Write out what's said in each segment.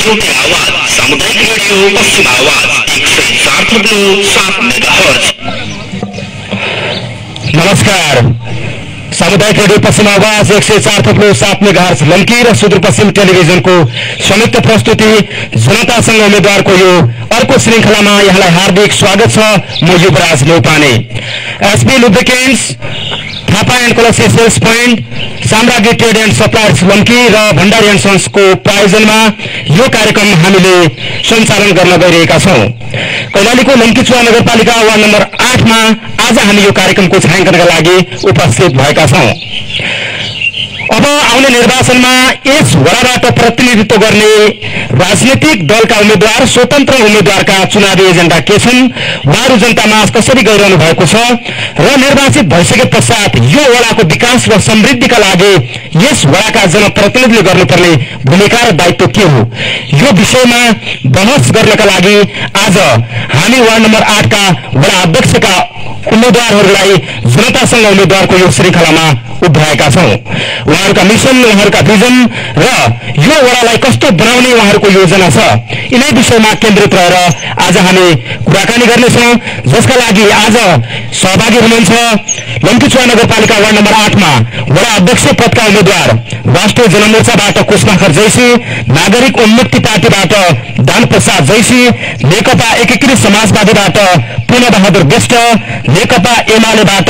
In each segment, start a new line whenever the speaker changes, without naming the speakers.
छोटे आवाज सामुदायिक रेडियो पश्चिम आवाज 104.7 मेगाहर्ट्ज। नमस्कार, सामुदायिक रेडियो पश्चिम आवाज 104.7 मेगाहर्ट्ज लम्की र सुदूरपश्चिम टेलिभिजनको संयुक्त प्रस्तुति जनतासँग उम्मेद्वारको यो अर्को श्रृंखलामा यहाँलाई हार्दिक स्वागत छ। म Yuvraj Neupane. SP lubricants, Thapa and कलक्स sales point, Samragyee trade and suppliers Lamki र भण्डारी एन्ड सन्सको प्रायोजनमा यो कार्यक्रम हामीले सञ्चालन गर्न गइरहेका छौं। कैलालीको लम्कीचुवा नगरपालिका वार्ड नम्बर 8 मा आज हामी यो कार्यक्रमको छायाङ्कनका लागि उपस्थित भएका छौं। अब आउने निर्वाचनमा यस वडाबाट प्रतिनिधित्व गर्ने राजनीतिक दलका उम्मेद्वार, स्वतन्त्र उम्मेद्वारका चुनावी एजेन्डा के छन्, उहाँहरू जनतामा कसरी गइरहनु भएको छ र निर्वाचित भइसके पश्चात यो वडाको विकास र समृद्धिका लागि यस वडाका जनप्रतिनिधिले गर्नुपर्ने भूमिका र दायित्व के हो, यो विषयमा बहस गर्नका लागि आज हामी वार्ड नम्बर 8 का वडा अध्यक्षका उम्मेद्वारहरूलाई जनतासँग उम्मेद्वारको यो श्रृंखलामा उभ्याएका छौं। उहाँहरूका मिशन, उहाँहरूका भिजन र यो वडालाई कस्तो बनाउने उहाँहरूको योजना छ, यिनै विषयमा केन्द्रित रहेर आज हामी कुराकानी गर्नेछौं। जसका लागि आज सहभागी हुनुहुन्छ लम्कीचुवा नगरपालिका वार्ड नम्बर 8 मा वडा अध्यक्ष पदका उम्मेद्वार राष्ट्रिय जनमोर्चाबाट कुशमाखर जैसी, नागरिक उन्मुक्ति पार्टीबाट दान प्रसाद जैसी, नेकपा एकीकृत समाजवादीबाट पूर्ण बहादुर विष्ट, नेकपा एमालेबाट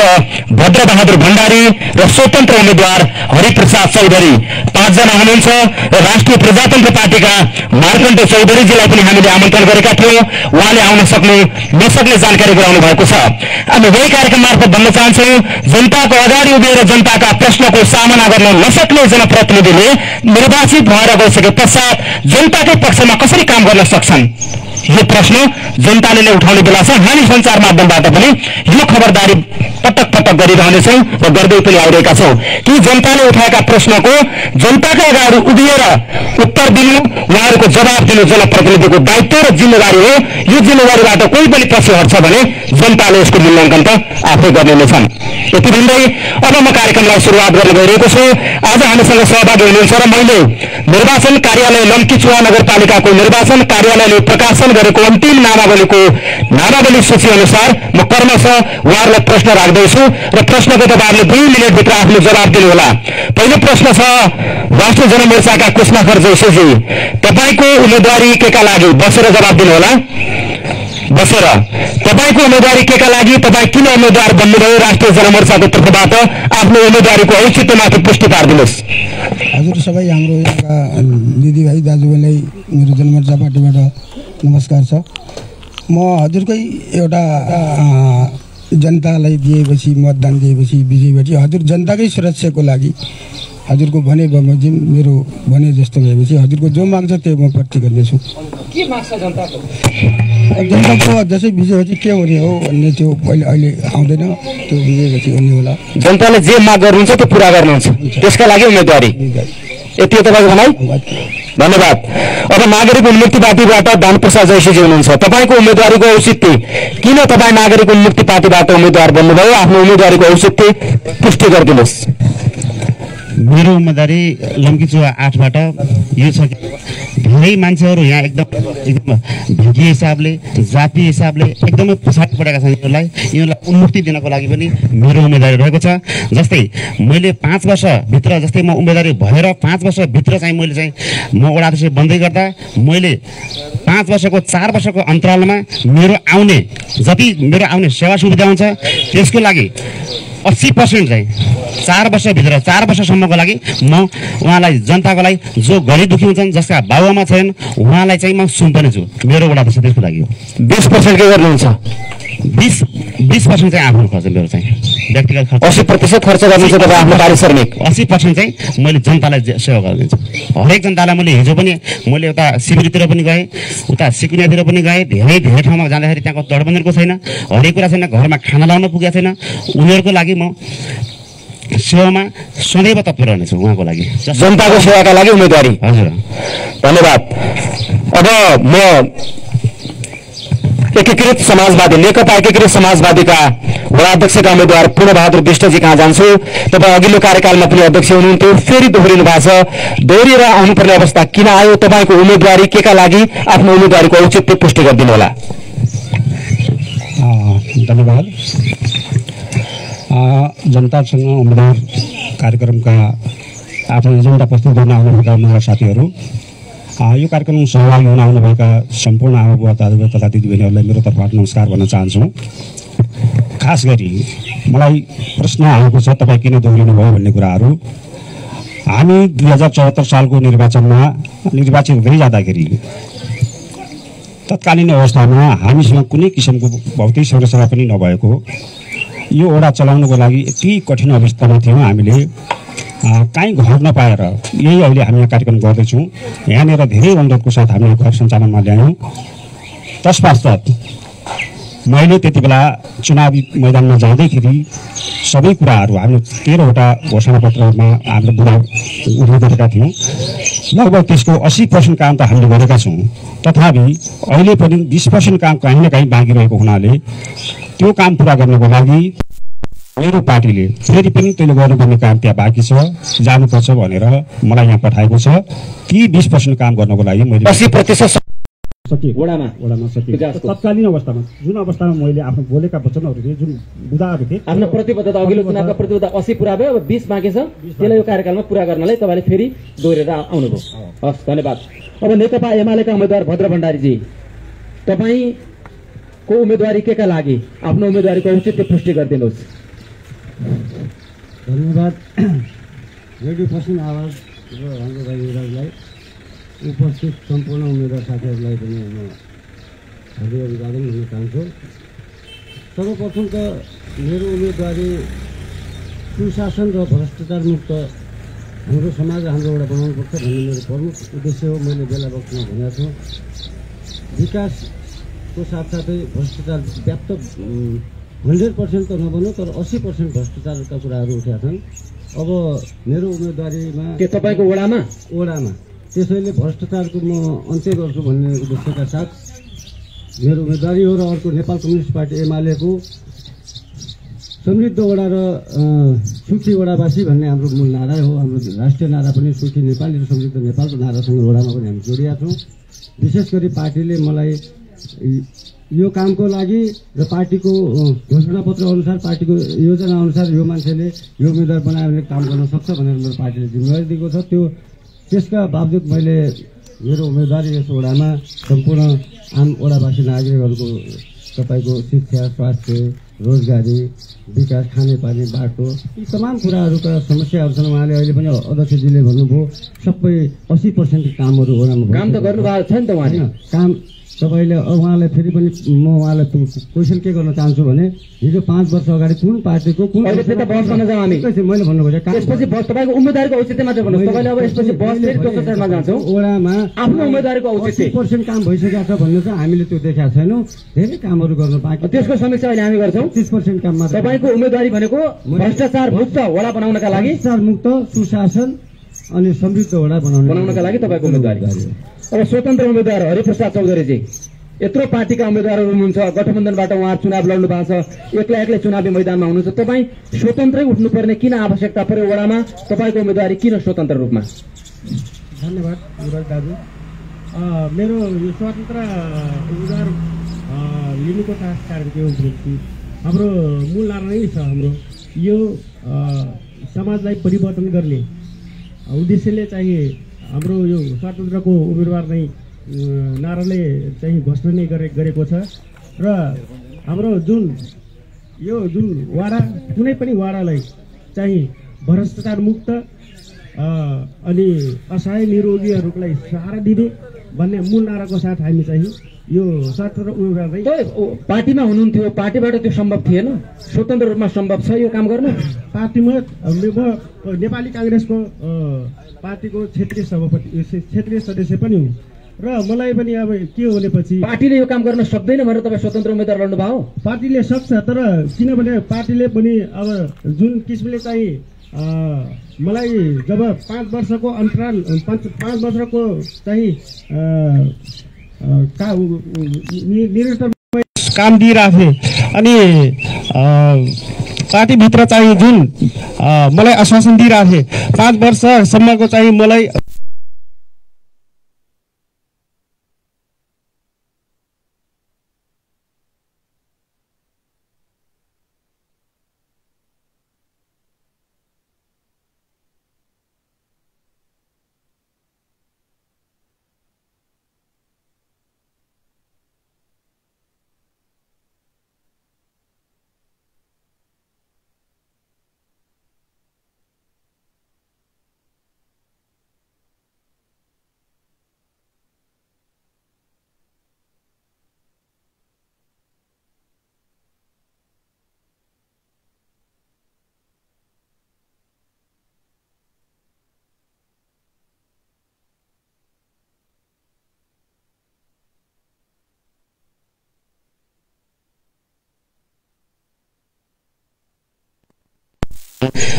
भद्रबहादुर भण्डारी र स्वतन्त्र उम्मेद्वार हरिप्रसाद चौधरी 5 जना हुनुहुन्छ। र राष्ट्रिय प्रजातन्त्र पार्टीका मार्कण्ड चौधरीजीलाई पनि हामीले आमन्त्रण गरेका थियौं। उहाँले आउन नसक्ने जानकारी गराउनु भएको छ। हामी यही कार्यक्रम मार्फत भन्न चाहन्छौं, जनताको अगाडि उभिएर जनताका प्रश्नको सामना गर्न नसक्ने जनप्रतिनिधिले निर्वाचित भएर गइसके पश्चात जनताकै पक्षमा कसरी काम गर्न सक्छन्, यो प्रश्न जनताले नै उठाउने बेला छ। हामी सञ्चार माध्यमबाट पनि यो खबरदारी पटक पटक गरिरहनेछौं र गर्दै पनि आइरहेका छौं कि जनताले उठाएका प्रश्नको जनताका अगाडि उभिएर उत्तर दिनु, उहाँहरूको जवाब दिनु जनप्रतिनिधिको दायित्व र जिम्मेवारी हो। यो जिम्मेवारीबाट कोही पनि पछि हट्छ भने जनताले यसको मूल्याङ्कन त आफै गर्ने नै छन्। यति भन्दै अब म कार्यक्रमलाई सुरुवात गर्न गइरहेको छु। आज हामीसँग सहभागी हुनुहुन्छ र मैले निर्वाचन कार्यालय लम्कीचुवा नगरपालिकाको निर्वाचन कार्यालयले प्रकाशन गरेको अन्तिम नामावली सूची अनुसार म क्रमशः उहाँहरूलाई प्रश्न राख्दैछु र प्रश्नको तपाईँहरूले 2 मिनटभित्र आफ्नो जवाब दिनुहोला। पहिलो प्रश्न छ राष्ट्रिय जनमोर्चाका कुशमाखर जैसीजी, तपाईको उम्मेदवारी केका लागि? बसेर जवाब दिनुहोला। बसेर। तपाईको उम्मेदवारी केका लागि? तपाईँ किन उम्मेद्वार बन्नुभयो? राष्ट्रिय जनमोर्चाको तर्फबाट आफ्नो उम्मेदवारीको औचित्यमाथि पुष्टि पारिदिनुहोस्।
हजुर सबै हाम्रो यहाँका दिदीभाइ दाजुभाइलाई मेरो जनमोर्चा पार्टीबाट नमस्कार छ। म हजुरकै एउटा जनतालाई दिएपछि, मतदान दिएपछि, विजयी भएपछि हजुर जनताकै सुरक्षाको लागि हजुरको भने बमोजिम मेरो भने जस्तो भएपछि हजुरको जो माग्छ त्यो म प्रति गर्नेछु।
के माग्छ जनताको?
जनताको जसै विजय भएपछि के हुने हो भन्ने त्यो अहिले आउँदैन, त्यो विजय भएपछि हुने होला।
जनताले जे माग गर्नुहुन्छ त्यो पूरा गर्नुहुन्छ, त्यसका लागि उम्मेदवारी। यति हो तपाईँको भनाइ? धन्यवाद। अब नागरिक उन्मुक्ति पार्टीबाट दान प्रसाद जैसीजी हुनुहुन्छ। तपाईँको उम्मेदवारीको औचित्य किन तपाईँ नागरिक उन्मुक्ति पार्टीबाट उम्मेद्वार बन्नुभयो? आफ्नो उम्मेदवारीको औचित्य पुष्टि गरिदिनुहोस्।
मेरो उम्मेदवारी लम्कीचुवा 8 बाट यो छ कि धेरै मान्छेहरू यहाँ एकदम भिगी हिसाबले जातीय हिसाबले एकदमै पछाडि परेका छन्। यिनीहरूलाई उन्मुक्ति दिनको लागि पनि मेरो उम्मेदवारी रहेको छ। जस्तै मैले 5 वर्षभित्र जस्तै म उम्मेदवारी भएर 5 वर्षभित्र चाहिँ मैले चाहिँ म वडा अध्यक्ष बन्दै गर्दा मैले 5 वर्षको 4 वर्षको अन्तरालमा मेरो आउने सेवा सुविधा हुन्छ त्यसको लागि 80% चाहिँ 4 वर्षभित्र 4 वर्षसम्मको लागि म उहाँलाई जनताको लागि जो गरिब दुखी हुन्छन् जसका बाबुआमा छैन उहाँलाई चाहिँ म सुम्पने छु। मेरो वडा अध्यक्ष त्यसको लागि हो।
20% के गर्नुहुन्छ?
20% चाहिँ आफ्नो खर्च मेरो चाहिँ व्यक्तिगत खर्च।
80% खर्च गर्नुहुन्छ तपाईँ आफ्नो कार्य श्रमिक।
80% चाहिँ मैले जनतालाई सेवा गरिदिन्छु। हरेक जनतालाई मैले हिजो पनि मैले उता शिविरतिर पनि गएँ, उता सिकुनियातिर पनि गएँ, धेरै ठाउँमा जाँदाखेरि त्यहाँको तटबन्धनको छैन, हरेक कुरा छैन, घरमा खाना लाउन पुगेको छैन। उनीहरूको लागि म सेवामा सदैव तत्पर रहनेछु उहाँको लागि,
जनताको सेवाका लागि उम्मेदवारी।
हजुर
धन्यवाद। अब म एकीकृत समाजवादी नेकपा एकीकृत समाजवादीका वडा अध्यक्षका उम्मेद्वार पूर्णबहादुर विष्टजी कहाँ जान्छु। तपाईँ अघिल्लो कार्यकालमा पनि अध्यक्ष हुनुहुन्थ्यो, फेरि दोहोरिनु भएको छ। दोहोरिएर आउनुपर्ने अवस्था किन आयो? तपाईँको उम्मेदवारी केका लागि? आफ्नो उम्मेदवारीको औचित्य पुष्टि गरिदिनु होला।
धन्यवाद। जनतासँग उम्मेदवार कार्यक्रमका आफ्नो एजेन्डा प्रस्तुत गर्न आउनुभएका उम्मेदवार साथीहरू, यो कार्यक्रममा सहभागी हुन आउनुभएका सम्पूर्ण आमाबुवा दाजुभाइ तथा दिदीबहिनीहरूलाई मेरो तर्फबाट नमस्कार भन्न चाहन्छु। खास गरी मलाई प्रश्न आएको छ तपाईँ किन दोहोरिनु भयो भन्ने कुराहरू। हामी 2074 सालको निर्वाचनमा निर्वाचित हुँदै जाँदाखेरि तत्कालीन अवस्थामा हामीसँग कुनै किसिमको भौतिक संरचना पनि नभएको यो वडा चलाउनको लागि यति कठिन अवस्थामा थियौँ। हामीले काहीँ घर नपाएर यही अहिले हामी यहाँ कार्यक्रम गर्दैछौँ। यहाँनिर धेरै अनुरोधको साथ हामीले घर सञ्चालनमा ल्यायौँ। तत्पश्चात मैले त्यति बेला चुनावी मैदानमा जाँदैखेरि सबै कुराहरू हाम्रो 13वटा घोषणापत्रमा हाम्रो बुझाउ उठाइरहेका थियौँ। लगभग त्यसको 80% काम त हामीले गरेका छौँ। तथापि अहिले पनि 20% काम कहीँ न कहीँ बाँकी रहेको हुनाले त्यो काम पुरा गर्नको लागि मेरो पार्टीले फेरि पनि त्यसले गर्नुपर्ने काम त्यहाँ बाँकी छ, जानुपर्छ भनेर मलाई यहाँ पठाएको छ। ती 20% काम गर्नको लागि मैले
80%
वडामा सकियो। तत्कालीन अवस्थामा जुन अवस्थामा मैले आफ्नो बोलेका वचनहरू थिए, जुन बुदाहरू थिए,
आफ्नो प्रतिबद्धता अघिल्लो चुनावको प्रतिबद्धता 80 पुरा भयो, अब 20 बाँकी छ। त्यसलाई यो कार्यकालमा पुरा गर्नलाई तपाईँले फेरि दोहोरेर आउनुभयो। हस्, धन्यवाद। अब नेकपा एमालेका उम्मेद्वार भद्र भण्डारीजी, तपाईँको उम्मेदवारी केका लागि? आफ्नो उम्मेदवारीको औचित्य पुष्टि गरिदिनुहोस्।
धन्यवाद। रेडियो पश्चिम आवाज र हाम्रो भाइहरूलाई उपस्थित सम्पूर्ण उम्मेदवार साथीहरूलाई पनि म हार्दिक अभिवादन गर्न चाहन्छु। सर्वप्रथम त मेरो उम्मेदवारी सुशासन र भ्रष्टाचार मुक्त हाम्रो समाज हाम्रो एउटा बनाउनुपर्छ भन्ने मेरो प्रमुख उद्देश्य हो। मैले बेला वक्तमा भनेको छु, विकासको साथसाथै भ्रष्टाचार व्याप्त 100% त नभनौँ तर 80% भ्रष्टाचारका कुराहरू उठेका छन्। अब मेरो उम्मेदवारीमा
के तपाईँको वडामा
त्यसैले भ्रष्टाचारको म अन्त्य गर्छु भन्ने उद्देश्यका साथ मेरो उम्मेदवारी हो। र अर्को नेपाल कम्युनिस्ट पार्टी एमालेको समृद्ध वडा र सुखी वडावासी भन्ने हाम्रो मूल नारा हो। हाम्रो राष्ट्रिय नारा पनि सुखी नेपाल र समृद्ध नेपालको नारासँग वडामा पनि हामी जोडिएका छौँ। विशेष गरी पार्टीले मलाई यो कामको लागि र पार्टीको घोषणापत्र अनुसार पार्टीको योजना अनुसार यो मान्छेले यो उम्मेदवार बनायो भने काम गर्न सक्छ भनेर मेरो पार्टीले जिम्मेवारी दिएको छ। त्यसका बावजुद मैले मेरो उम्मेदवारी यस वडामा सम्पूर्ण आम वडावासी नागरिकहरूको तपाईँको शिक्षा, स्वास्थ्य, रोजगारी, विकास, खानेपानी, बाटो यी तमाम कुराहरूका समस्याहरू छन्। उहाँले अहिले पनि अध्यक्षजीले भन्नुभयो सबै 80% कामहरू वडामा
काम त गर्नुभएको छ नि त उहाँले।
काम तपाईँले उहाँलाई फेरि पनि म उहाँलाई क्वेसन के गर्न चाहन्छु भने हिजो 5 वर्ष अगाडि कुन पार्टीको कुन
मैले भन्नु खोजेँ त्यसपछि तपाईँको उम्मेदवारीको औचित्य मात्र भन्नुहोस्। तपाईँले अब यसपछि बस फेरि दोस्रो चरणमा जान्छौँ।
वडामा
आफ्नो उम्मेदवारीको औचित्य
80% काम भइसकेको छ भन्ने चाहिँ हामीले त्यो देखाएको छैनौँ। धेरै कामहरू गर्नु बाँकी,
त्यसको समीक्षा अहिले हामी गर्छौँ।
30% काम मात्र।
तपाईँको उम्मेदवारी भनेको भ्रष्टाचार मुक्त वडा बनाउनका लागि,
भ्रष्टाचार मुक्त सुशासन अनि समृद्ध वडा बनाउनका लागि तपाईँको
उम्मेदवारी। अब स्वतन्त्र उम्मेदवार हरिप्रसाद चौधरीजी, यत्रो पार्टीका उम्मेद्वारहरू हुनुहुन्छ, गठबन्धनबाट उहाँहरू चुनाव लड्नु भएको छ, एक्लै एक्लै चुनावी मैदानमा हुनुहुन्छ, तपाईँ स्वतन्त्रै उठ्नुपर्ने किन आवश्यकता पर्यो वडामा? तपाईँको उम्मेदवारी किन स्वतन्त्र रूपमा?
धन्यवाद युवराज दाजु। मेरो यो स्वतन्त्र उम्मेदवार लिनुको कारण के हुन्छ कि हाम्रो मूल नारा नै छ, हाम्रो यो समाजलाई परिवर्तन गर्ने उद्देश्यले चाहिँ हाम्रो यो स्वतन्त्रको उम्मेदवार नै नाराले चाहिँ घोषणा नै गरेको छ। र हाम्रो जुन वाडा, कुनै पनि वाडालाई चाहिँ भ्रष्टाचार मुक्त अनि असहाय निरोगीहरूलाई सहारा दिने भन्ने मूल नाराको साथ हामी चाहिँ यो स्वतन्त्र उम्मेदवार
पार्टीमा हुनुहुन्थ्यो, पार्टीबाट त्यो सम्भव थिएन, स्वतन्त्र रूपमा सम्भव छ यो काम गर्न?
पार्टीमा म नेपाली काङ्ग्रेसको पार्टीको क्षेत्रीय सदस्य पनि हुँ र मलाई पनि अब के हो भनेपछि
पार्टीले यो काम गर्न सक्दैन भनेर तपाईँ स्वतन्त्र उम्मेदवार लड्नु भयो?
पार्टीले सक्छ, तर किनभने पार्टीले पनि अब जुन किसिमले चाहिँ मलाई जब 5 वर्षको अन्तराल 5 वर्षको चाहिँ निरन्तर काम दिइराखे अनि पार्टीभित्र चाहिँ जुन मलाई आश्वासन दिइराखे 5 वर्षसम्मको चाहिँ मलाई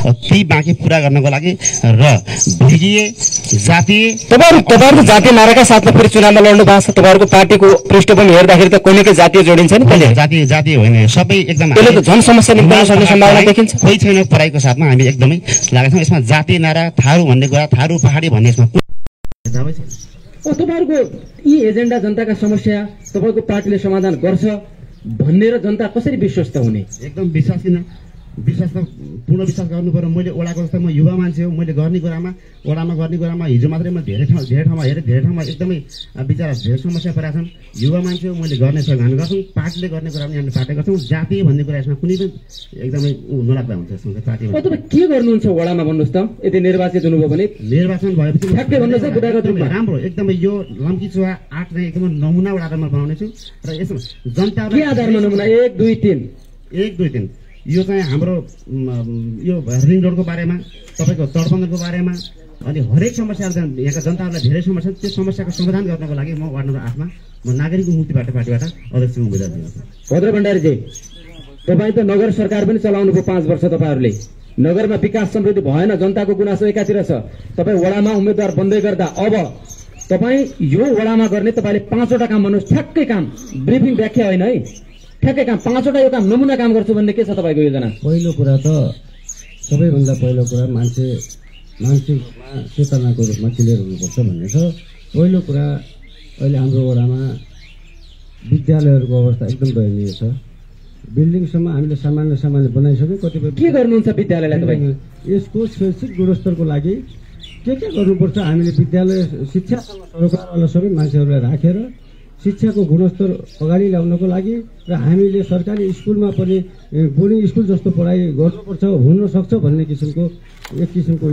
ती बाँकी पूरा गर्नको लागि र भिजिए जातीय
तपाईँहरू जातीय नाराका साथमा फेरि चुनावमा लड्नु भएको छ। तपाईँहरूको पार्टीको पृष्ठभूमि हेर्दाखेरि त कहिलेकै जातीय जोडिन्छ नि, कहिले
जातीय होइन, सबै एकदम
त्यसले त झन् समस्या निकाल्न सक्ने सम्भावना देखिन्छ।
कोही छैन पढाइको साथमा हामी एकदमै लागेका छौँ। यसमा जातीय नारा, थारू भन्ने कुरा, थारू पहाडी भन्ने यसमा
तपाईँहरूको यी एजेन्डा, जनताका समस्या तपाईँको पार्टीले समाधान गर्छ भन्ने र जनता कसरी विश्वस्त हुने?
एकदम विश्वास किन, विश्वास त पूर्ण विश्वास गर्नु पर्यो। मैले ओडाको जस्तै म युवा मान्छे हो, मैले गर्ने कुरामा ओडामा गर्ने कुरामा हिजो मात्रै म धेरै ठाउँमा एकदमै विचार धेरै समस्या परेका छन्। युवा मान्छे हो, मैले गर्ने सघान गर्छौँ, पार्टीले गर्ने कुरा पनि हामीले पार्टी गर्छौँ। जातीय भन्ने कुरा यसमा कुनै पनि एकदमै नलाग्दा हुन्छ यसमा पार्टी।
तपाईँ के गर्नुहुन्छ वडामा भन्नुहोस् त? यदि निर्वाचित हुनुभयो भने
निर्वाचन भएपछि
ठ्याक्कै भन्नुहोस् बुदागत रूपमा
राम्रो एकदमै यो लम्कीचुवा 8 नै एकदमै नमुना वडामा बनाउने छु र यसमा जनता
के आधारमा नमुना 1 2 3
यो चाहिँ हाम्रो यो रिङ रोडको बारेमा, तपाईँको तटबन्धनको बारेमा अनि हरेक समस्याहरू यहाँका जनताहरूलाई धेरै समस्या, त्यो समस्याको समाधान गर्नको लागि म वार्ड नम्बर 8 मा म नागरिक मुक्ति पार्टीबाट अध्यक्ष उम्मेदवार दिन्छु।
भद्र भण्डारीजी, तपाईँ त नगर सरकार पनि चलाउनु भयो 5 वर्ष। तपाईँहरूले नगरमा विकास समृद्धि भएन, जनताको गुनासो एकातिर छ। तपाईँ वडामा उम्मेदवार बन्दै गर्दा अब तपाईँ यो वडामा गर्ने तपाईँले 5वटा काम भन्नुहोस्, ठ्याक्कै काम, ब्रिफिङ व्याख्या होइन है, ठ्याक्कै काम 5वटा यो काम नमुना काम गर्छु भन्ने के छ तपाईँको योजना?
पहिलो कुरा त सबैभन्दा पहिलो कुरा मानसिकमा चेतनाको रूपमा क्लियर हुनुपर्छ भन्ने छ। पहिलो कुरा अहिले हाम्रो वडामा विद्यालयहरूको अवस्था एकदम दयनीय छ। बिल्डिङसम्म हामीले सामान्य बनाइसक्यौँ। कतिपय
के गर्नुहुन्छ विद्यालयलाई तपाईँ?
यसको शैक्षिक गुणस्तरको लागि के गर्नुपर्छ? हामीले विद्यालय शिक्षासँग सरोकारवाला सबै मान्छेहरूलाई राखेर शिक्षाको गुणस्तर अगाडि ल्याउनको लागि र हामीले सरकारी स्कुलमा पनि बोर्डिङ स्कुल जस्तो पढाइ गर्नुपर्छ, हुन सक्छ भन्ने किसिमको एक किसिमको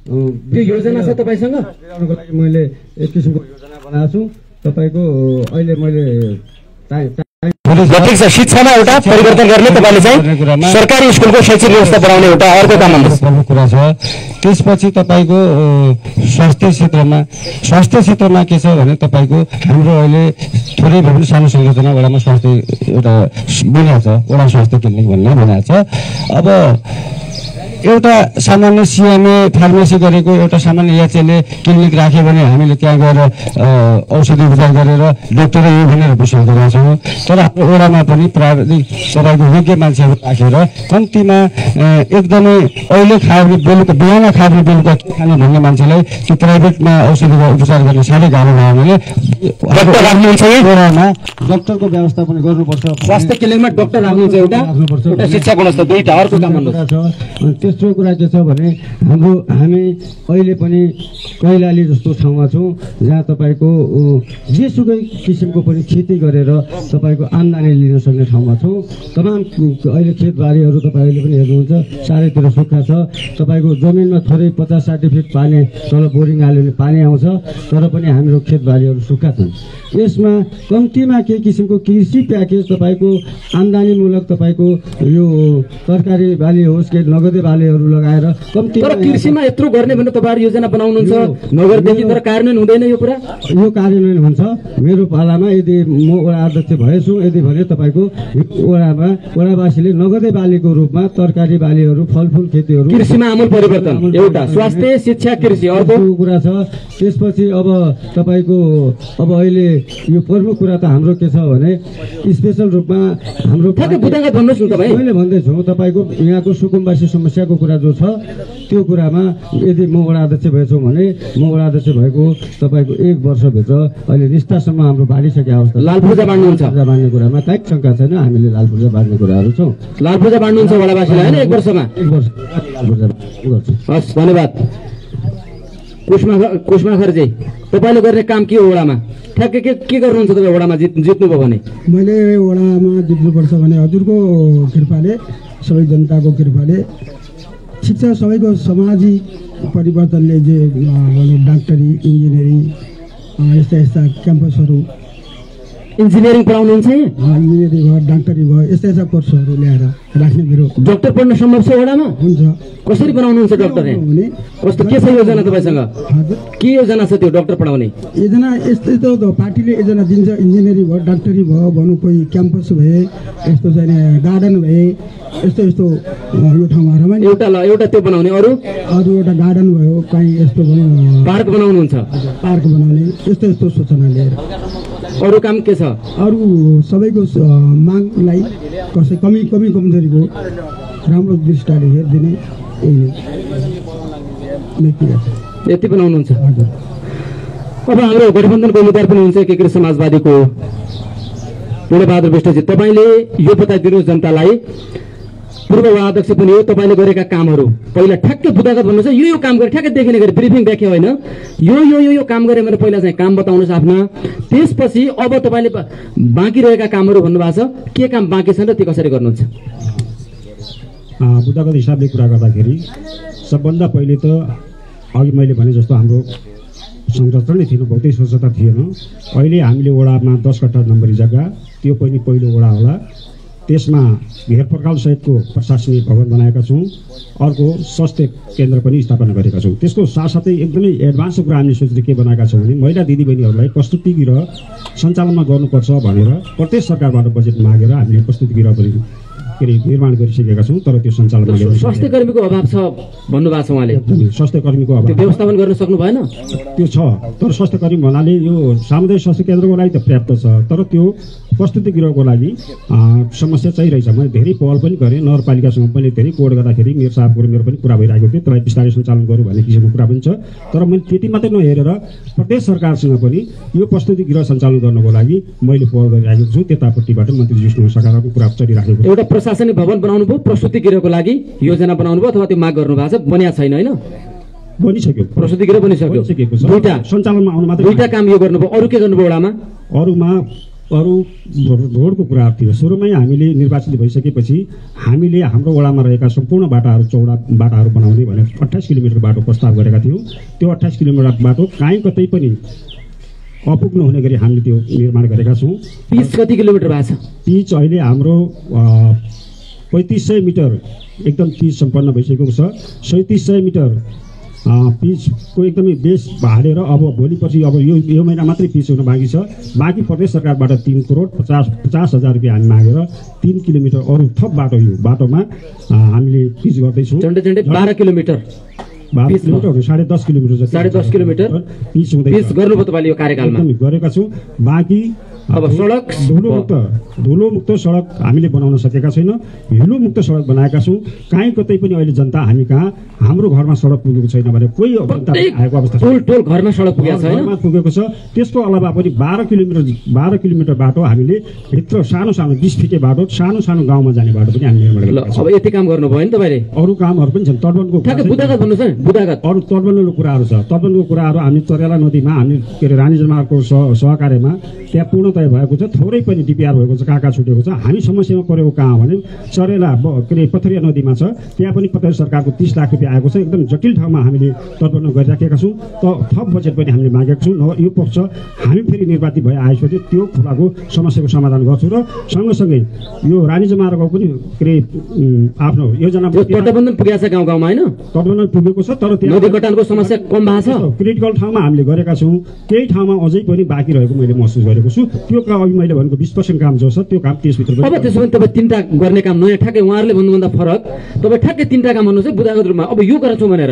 त्यो योजना छ तपाईँसँग?
ल्याउनको लागि मैले एक किसिमको योजना बनाएको छु। तपाईँको अहिले मैले
ठिक छ, शिक्षामा एउटा परिवर्तन गर्ने तपाईँले चाहिँ सरकारी स्कुलको शैक्षिक व्यवस्था बढाउने एउटा अर्को काम
कुरा छ। त्यसपछि तपाईँको स्वास्थ्य क्षेत्रमा के छ भने तपाईँको हाम्रो अहिले थोरै भए पनि सानो संरचना वडामा स्वास्थ्य एउटा बनाएको छ, वडा स्वास्थ्य क्लिनिक भन्ने बनाएको छ। अब
एउटा सामान्य सिएमए फार्मेसी गरेको एउटा सामान्य एचएलए क्लिनिक राख्यो भने हामीले त्यहाँ गएर औषधि उपचार गरेर डाक्टरै यो भनेर विश्वास गराउँछौँ। तर हाम्रो वडामा पनि प्राविधिक तराईको योग्य मान्छेहरू राखेर कम्तीमा एकदमै अहिले खायो भने बेलुका बिहान खायो भने बेलुका के खाने भन्ने मान्छेलाई त्यो प्राइभेटमा औषधि उपचार गर्न साह्रै गाह्रो भयो भने
डाक्टर राख्नुहुन्छ
वडामा डाक्टरको व्यवस्था पनि गर्नुपर्छ।
स्वास्थ्य क्लिनिकमा डाक्टर राख्नुहुन्छ एउटा शिक्षा गुणस्तर दुईटा। अर्को काम
छ। तेस्रो कुरा के छ भने हामी अहिले पनि कैलाली जस्तो ठाउँमा छौँ जहाँ तपाईँको जेसुकै किसिमको पनि खेती गरेर तपाईँको आम्दानी लिन सक्ने ठाउँमा छौँ। तमाम अहिले खेतबारीहरू तपाईँहरूले पनि हेर्नुहुन्छ चारैतिर सुक्खा छ। तपाईँको जमिनमा थोरै 50-60 फिट पानी तल बोरिङ हाल्यो भने पानी आउँछ, तर पनि हाम्रो खेतबारीहरू सुक्खा छन्। यसमा कम्तीमा केही किसिमको कृषि प्याकेज तपाईँको आम्दानीमूलक तपाईँको यो तरकारी बाली होस् कि नगदे बालीहरू लगाएर कम्ती।
तर कृषिमा यत्रो गर्ने भने तपाईँहरू योजना बनाउनुहुन्छ नगरदेखि, तर कार्यान्वयन हुँदैन यो कुरा?
यो कार्यान्वयन हुन्छ मेरो पालामा यदि म वडा अध्यक्ष भएछु यदि भने तपाईँको वडामा वडावासीले नगदे बालीको रूपमा तरकारी बालीहरू फलफुल खेतीहरू
कृषिमा आमूल परिवर्तन एउटा स्वास्थ्य शिक्षा कृषि अर्को
कुरा छ। त्यसपछि अब तपाईँको अब अहिले यो प्रमुख कुरा त हाम्रो के छ भने स्पेसल रूपमा हाम्रो मैले भन्दैछु तपाईँको यहाँको सुकुम्बासी समस्याको कुरा जो छ त्यो कुरामा यदि म वडा अध्यक्ष भएछु भने म वडा अध्यक्ष भएको तपाईँको 1 वर्षभित्र अहिले निष्ठासम्म हाम्रो बाँडिसके अवस्था।
लाल पूजा बाँड्नुहुन्छ?
पूजा बाँड्ने कुरामा काहीँ शङ्का छैन, हामीले लाल पूजा बाँड्ने कुराहरू छौँ।
लाल पूजा बाँड्नुहुन्छ वडावासीलाई होइन 1 वर्षमा?
1 वर्ष लाल पूजा गर्छु।
हस् धन्यवाद। कुष्मा खर्जे तपाईँले गर्ने काम के हो वडामा? ठ्याक्कै के गर्नुहुन्छ तपाईँ वडामा जित्नुभयो भने?
मैले वडामा जित्नुपर्छ भने हजुरको कृपाले सबै जनताको कृपाले शिक्षा सबैको सामाजिक परिवर्तनले जे डाक्टरी इन्जिनियरिङ यस्ता यस्ता क्याम्पसहरू
इन्जिनियरिङ पढाउनुहुन्छ?
इन्जिनियरिङ भयो डाक्टरी भयो यस्ता यस्ता कोर्सहरू ल्याएर राख्ने मेरो।
डाक्टर पढ्न सम्भव छ वडामा?
हुन्छ।
कसरी बनाउनुहुन्छ डाक्टर? कस्तो के छ योजना तपाईँसँग? के योजना छ त्यो डाक्टर पढाउने
योजना? यस्तो पार्टीले योजना दिन्छ, इन्जिनियरिङ भयो डाक्टरी भयो भनौँ, कोही क्याम्पस भए यस्तो चाहिँ गार्डन भए यस्तो यस्तो यो ठाउँमा
एउटा त्यो बनाउने, अरू
एउटा गार्डन भयो कहीँ यस्तो भनौँ
पार्क बनाउनुहुन्छ?
पार्क बनाउने यस्तो यस्तो सूचना लिएर।
अरू काम के छ?
अरू सबैको मागलाई कसै कमजोरीको राम्रो दृष्टिले हेरिदिने
यति बनाउनुहुन्छ? अब हाम्रो गठबन्धनको उम्मेदवार पनि हुन्छ एकीकृत समाजवादीको पूर्णबहादुर विष्टजी, तपाईँले यो बताइदिनुहोस् जनतालाई, पूर्व वडा अध्यक्ष पनि हो, तपाईँले गरेका कामहरू पहिला ठ्याक्कै बुदागत भन्नुहोस्। यो काम गरे ठ्याक्कै देखिने गरी ब्रिफिङ व्याख्या होइन, यो काम गरे भने पहिला चाहिँ काम बताउनुहोस् आफ्ना। त्यसपछि अब तपाईँले बाँकी रहेका कामहरू भन्नुभएको छ, के काम बाँकी छन् र त्यो कसरी गर्नुहुन्छ?
बुदागत हिसाबले कुरा गर्दाखेरि सबभन्दा पहिले त अघि मैले भने जस्तो हाम्रो संरचना थिएन, बहुतै स्वच्छता थिएन। अहिले हामीले वडामा 10 कट्ठा नम्बरी जग्गा, त्यो पनि पहिलो वडा होला, त्यसमा घेर पर्खाल सहितको प्रशासनिक भवन बनाएका छौँ। अर्को स्वास्थ्य केन्द्र पनि स्थापना गरेका छौँ। त्यसको साथसाथै एकदमै एडभान्सको कुरा हामीले सोचेर के बनाएका छौँ भने महिला दिदीबहिनीहरूलाई प्रस्तुति गृह सञ्चालनमा गर्नुपर्छ भनेर प्रत्येक सरकारबाट बजेट मागेर हामीले प्रस्तुति गृह पनि निर्माण गरिसकेका छौँ। तर त्यो सञ्चालन
स्वास्थ्य कर्मीको अभाव छ भन्नुभएको छ उहाँले।
स्वास्थ्य कर्मीको अभाव
व्यवस्थापन गर्न सक्नु भएन?
त्यो छ, तर स्वास्थ्य कर्मी भन्नाले यो सामुदायिक स्वास्थ्य केन्द्रको लागि त पर्याप्त छ, तर त्यो प्रस्तुति गृहको लागि समस्या चाहिँ रहेछ। मैले धेरै पहल पनि गरेँ, नगरपालिकासँग पनि धेरै कोड गर्दाखेरि मेरो साहबको मेरो पनि कुरा भइरहेको थियो, त्यसलाई बिस्तारै सञ्चालन गरौँ भन्ने किसिमको कुरा पनि छ। तर मैले त्यति मात्रै नहेरेर प्रदेश सरकारसँग पनि यो प्रस्तुति गृह सञ्चालन गर्नको लागि मैले पहल गरिरहेको छु। त्यतापट्टिबाट मन्त्रीज्यूसँग सकारात्मक कुरा चलिरहेको छ।
एउटा प्रशासनिक भवन बनाउनु भयो, प्रस्तुति गृहको लागि योजना बनाउनु भयो अथवा त्यो माग गर्नु भएको छ? बनिया छैन होइन?
बनिसक्यो,
प्रस्तुति गृह बनिसक्यो, दुईटा
सञ्चालनमा आउनु मात्रै,
दुईटा काम यो गर्नुभयो। अरू के गर्नुभयो वडामा?
अरू रोडको कुरा थियो। सुरुमै हामीले निर्वाचित भइसकेपछि हामीले हाम्रो वडामा रहेका सम्पूर्ण बाटाहरू चौडा बाटाहरू बनाउने भनेर 28 किलोमिटर बाटो प्रस्ताव गरेका थियौँ। त्यो 28 किलोमिटर बाटो काहीँ कतै पनि अपुग्न हुने गरी हामीले त्यो निर्माण गरेका छौँ।
पिच कति किलोमिटर भएको छ?
पिच अहिले हाम्रो 3500 मिटर एकदम पिच सम्पन्न भइसकेको छ। 3700 मिटर पिचको एकदमै बेस हालेर अब भोलिपछि अब यो महिना मात्रै पिच हुन बाँकी छ। बाँकी प्रदेश सरकारबाट 3 करोड 50,000 रुपियाँ हामी मागेर 3 किलोमिटर अरू थप बाटो यो बाटोमा हामीले पिच गर्दैछौँ।
झन्डै 12 किलोमिटर
12 किलोमिटर 10.5 किलोमिटर जति
10.5 किलोमिटर
पिच हुँदैछ।
पिच गर्नुभयो तपाईँले यो कार्यकालमा?
गरेका छौँ। बाँकी
अब सडक
धुलोमुक्त सडक हामीले बनाउन सकेका छैन। हिलोमुक्त सडक बनाएका छौँ। कहीँ कतै पनि अहिले जनता हामी कहाँ हाम्रो घरमा सडक पुगेको छैन भने कोही जनता आएको अवस्था
टोल टोल घरमा सडक पुगेको छैन,
घरमा पुगेको छ। त्यसको अलावा पनि 12 किलोमिटर बाटो हामीले भित्र सानो 20 फिटे बाटो सानो गाउँमा जाने बाटो पनि हामी निर्माण गरेका छौँ।
अब यति काम गर्नुभयो नि तपाईँले?
अरू कामहरू पनि छन्। तटबन्धको
बुदागत भन्नुहोस् न। बुदागत
अरू तटबन्धको कुराहरू छ। तटबन्धको कुराहरू हामी चरेला नदीमा हामी के अरे रानी जमाको सहकार्यमा त्यहाँ पूर्णतया भएको छ। थोरै पनि डिपिआर भएको छ, कहाँ छुटेको छ। हामी समस्यामा परेको कहाँ भने चरेला के अरे पथरिया नदीमा छ। त्यहाँ पनि प्रदेश सरकारको 30 लाख रुपियाँ आएको छ। एकदम जटिल ठाउँमा हामीले तटबन्ध गरिराखेका छौँ। थप बजेट पनि हामीले मागेका छौँ। यो पक्ष हामी फेरि निर्वाचित भए आएपछि त्यो खोलाको समस्याको समाधान गर्छौँ र सँगसँगै यो रानी जमाको पनि के अरे आफ्नो योजना
तटबन्ध पुगेको छ गाउँ गाउँमा होइन?
तटबन्ध पुगेको छ तर त्यो
नदी कटानको समस्या कम भएको छ।
क्रिटिकल ठाउँमा हामीले गरेका छौँ। केही ठाउँमा अझै पनि बाँकी रहेको मैले महसुस गरेको छु। त्यो अघि मैले भनेको 20% काम जो छ त्यो काम त्यसभित्र
अब त्यसो भने तपाईँ 3टा गर्ने काम नयाँ ठ्याक्कै उहाँहरूले भन्नुभन्दा फरक तपाईँ ठ्याक्कै 3टा काम भन्नुहोस् है बुदागत रूपमा। अब यो गर्छौँ भनेर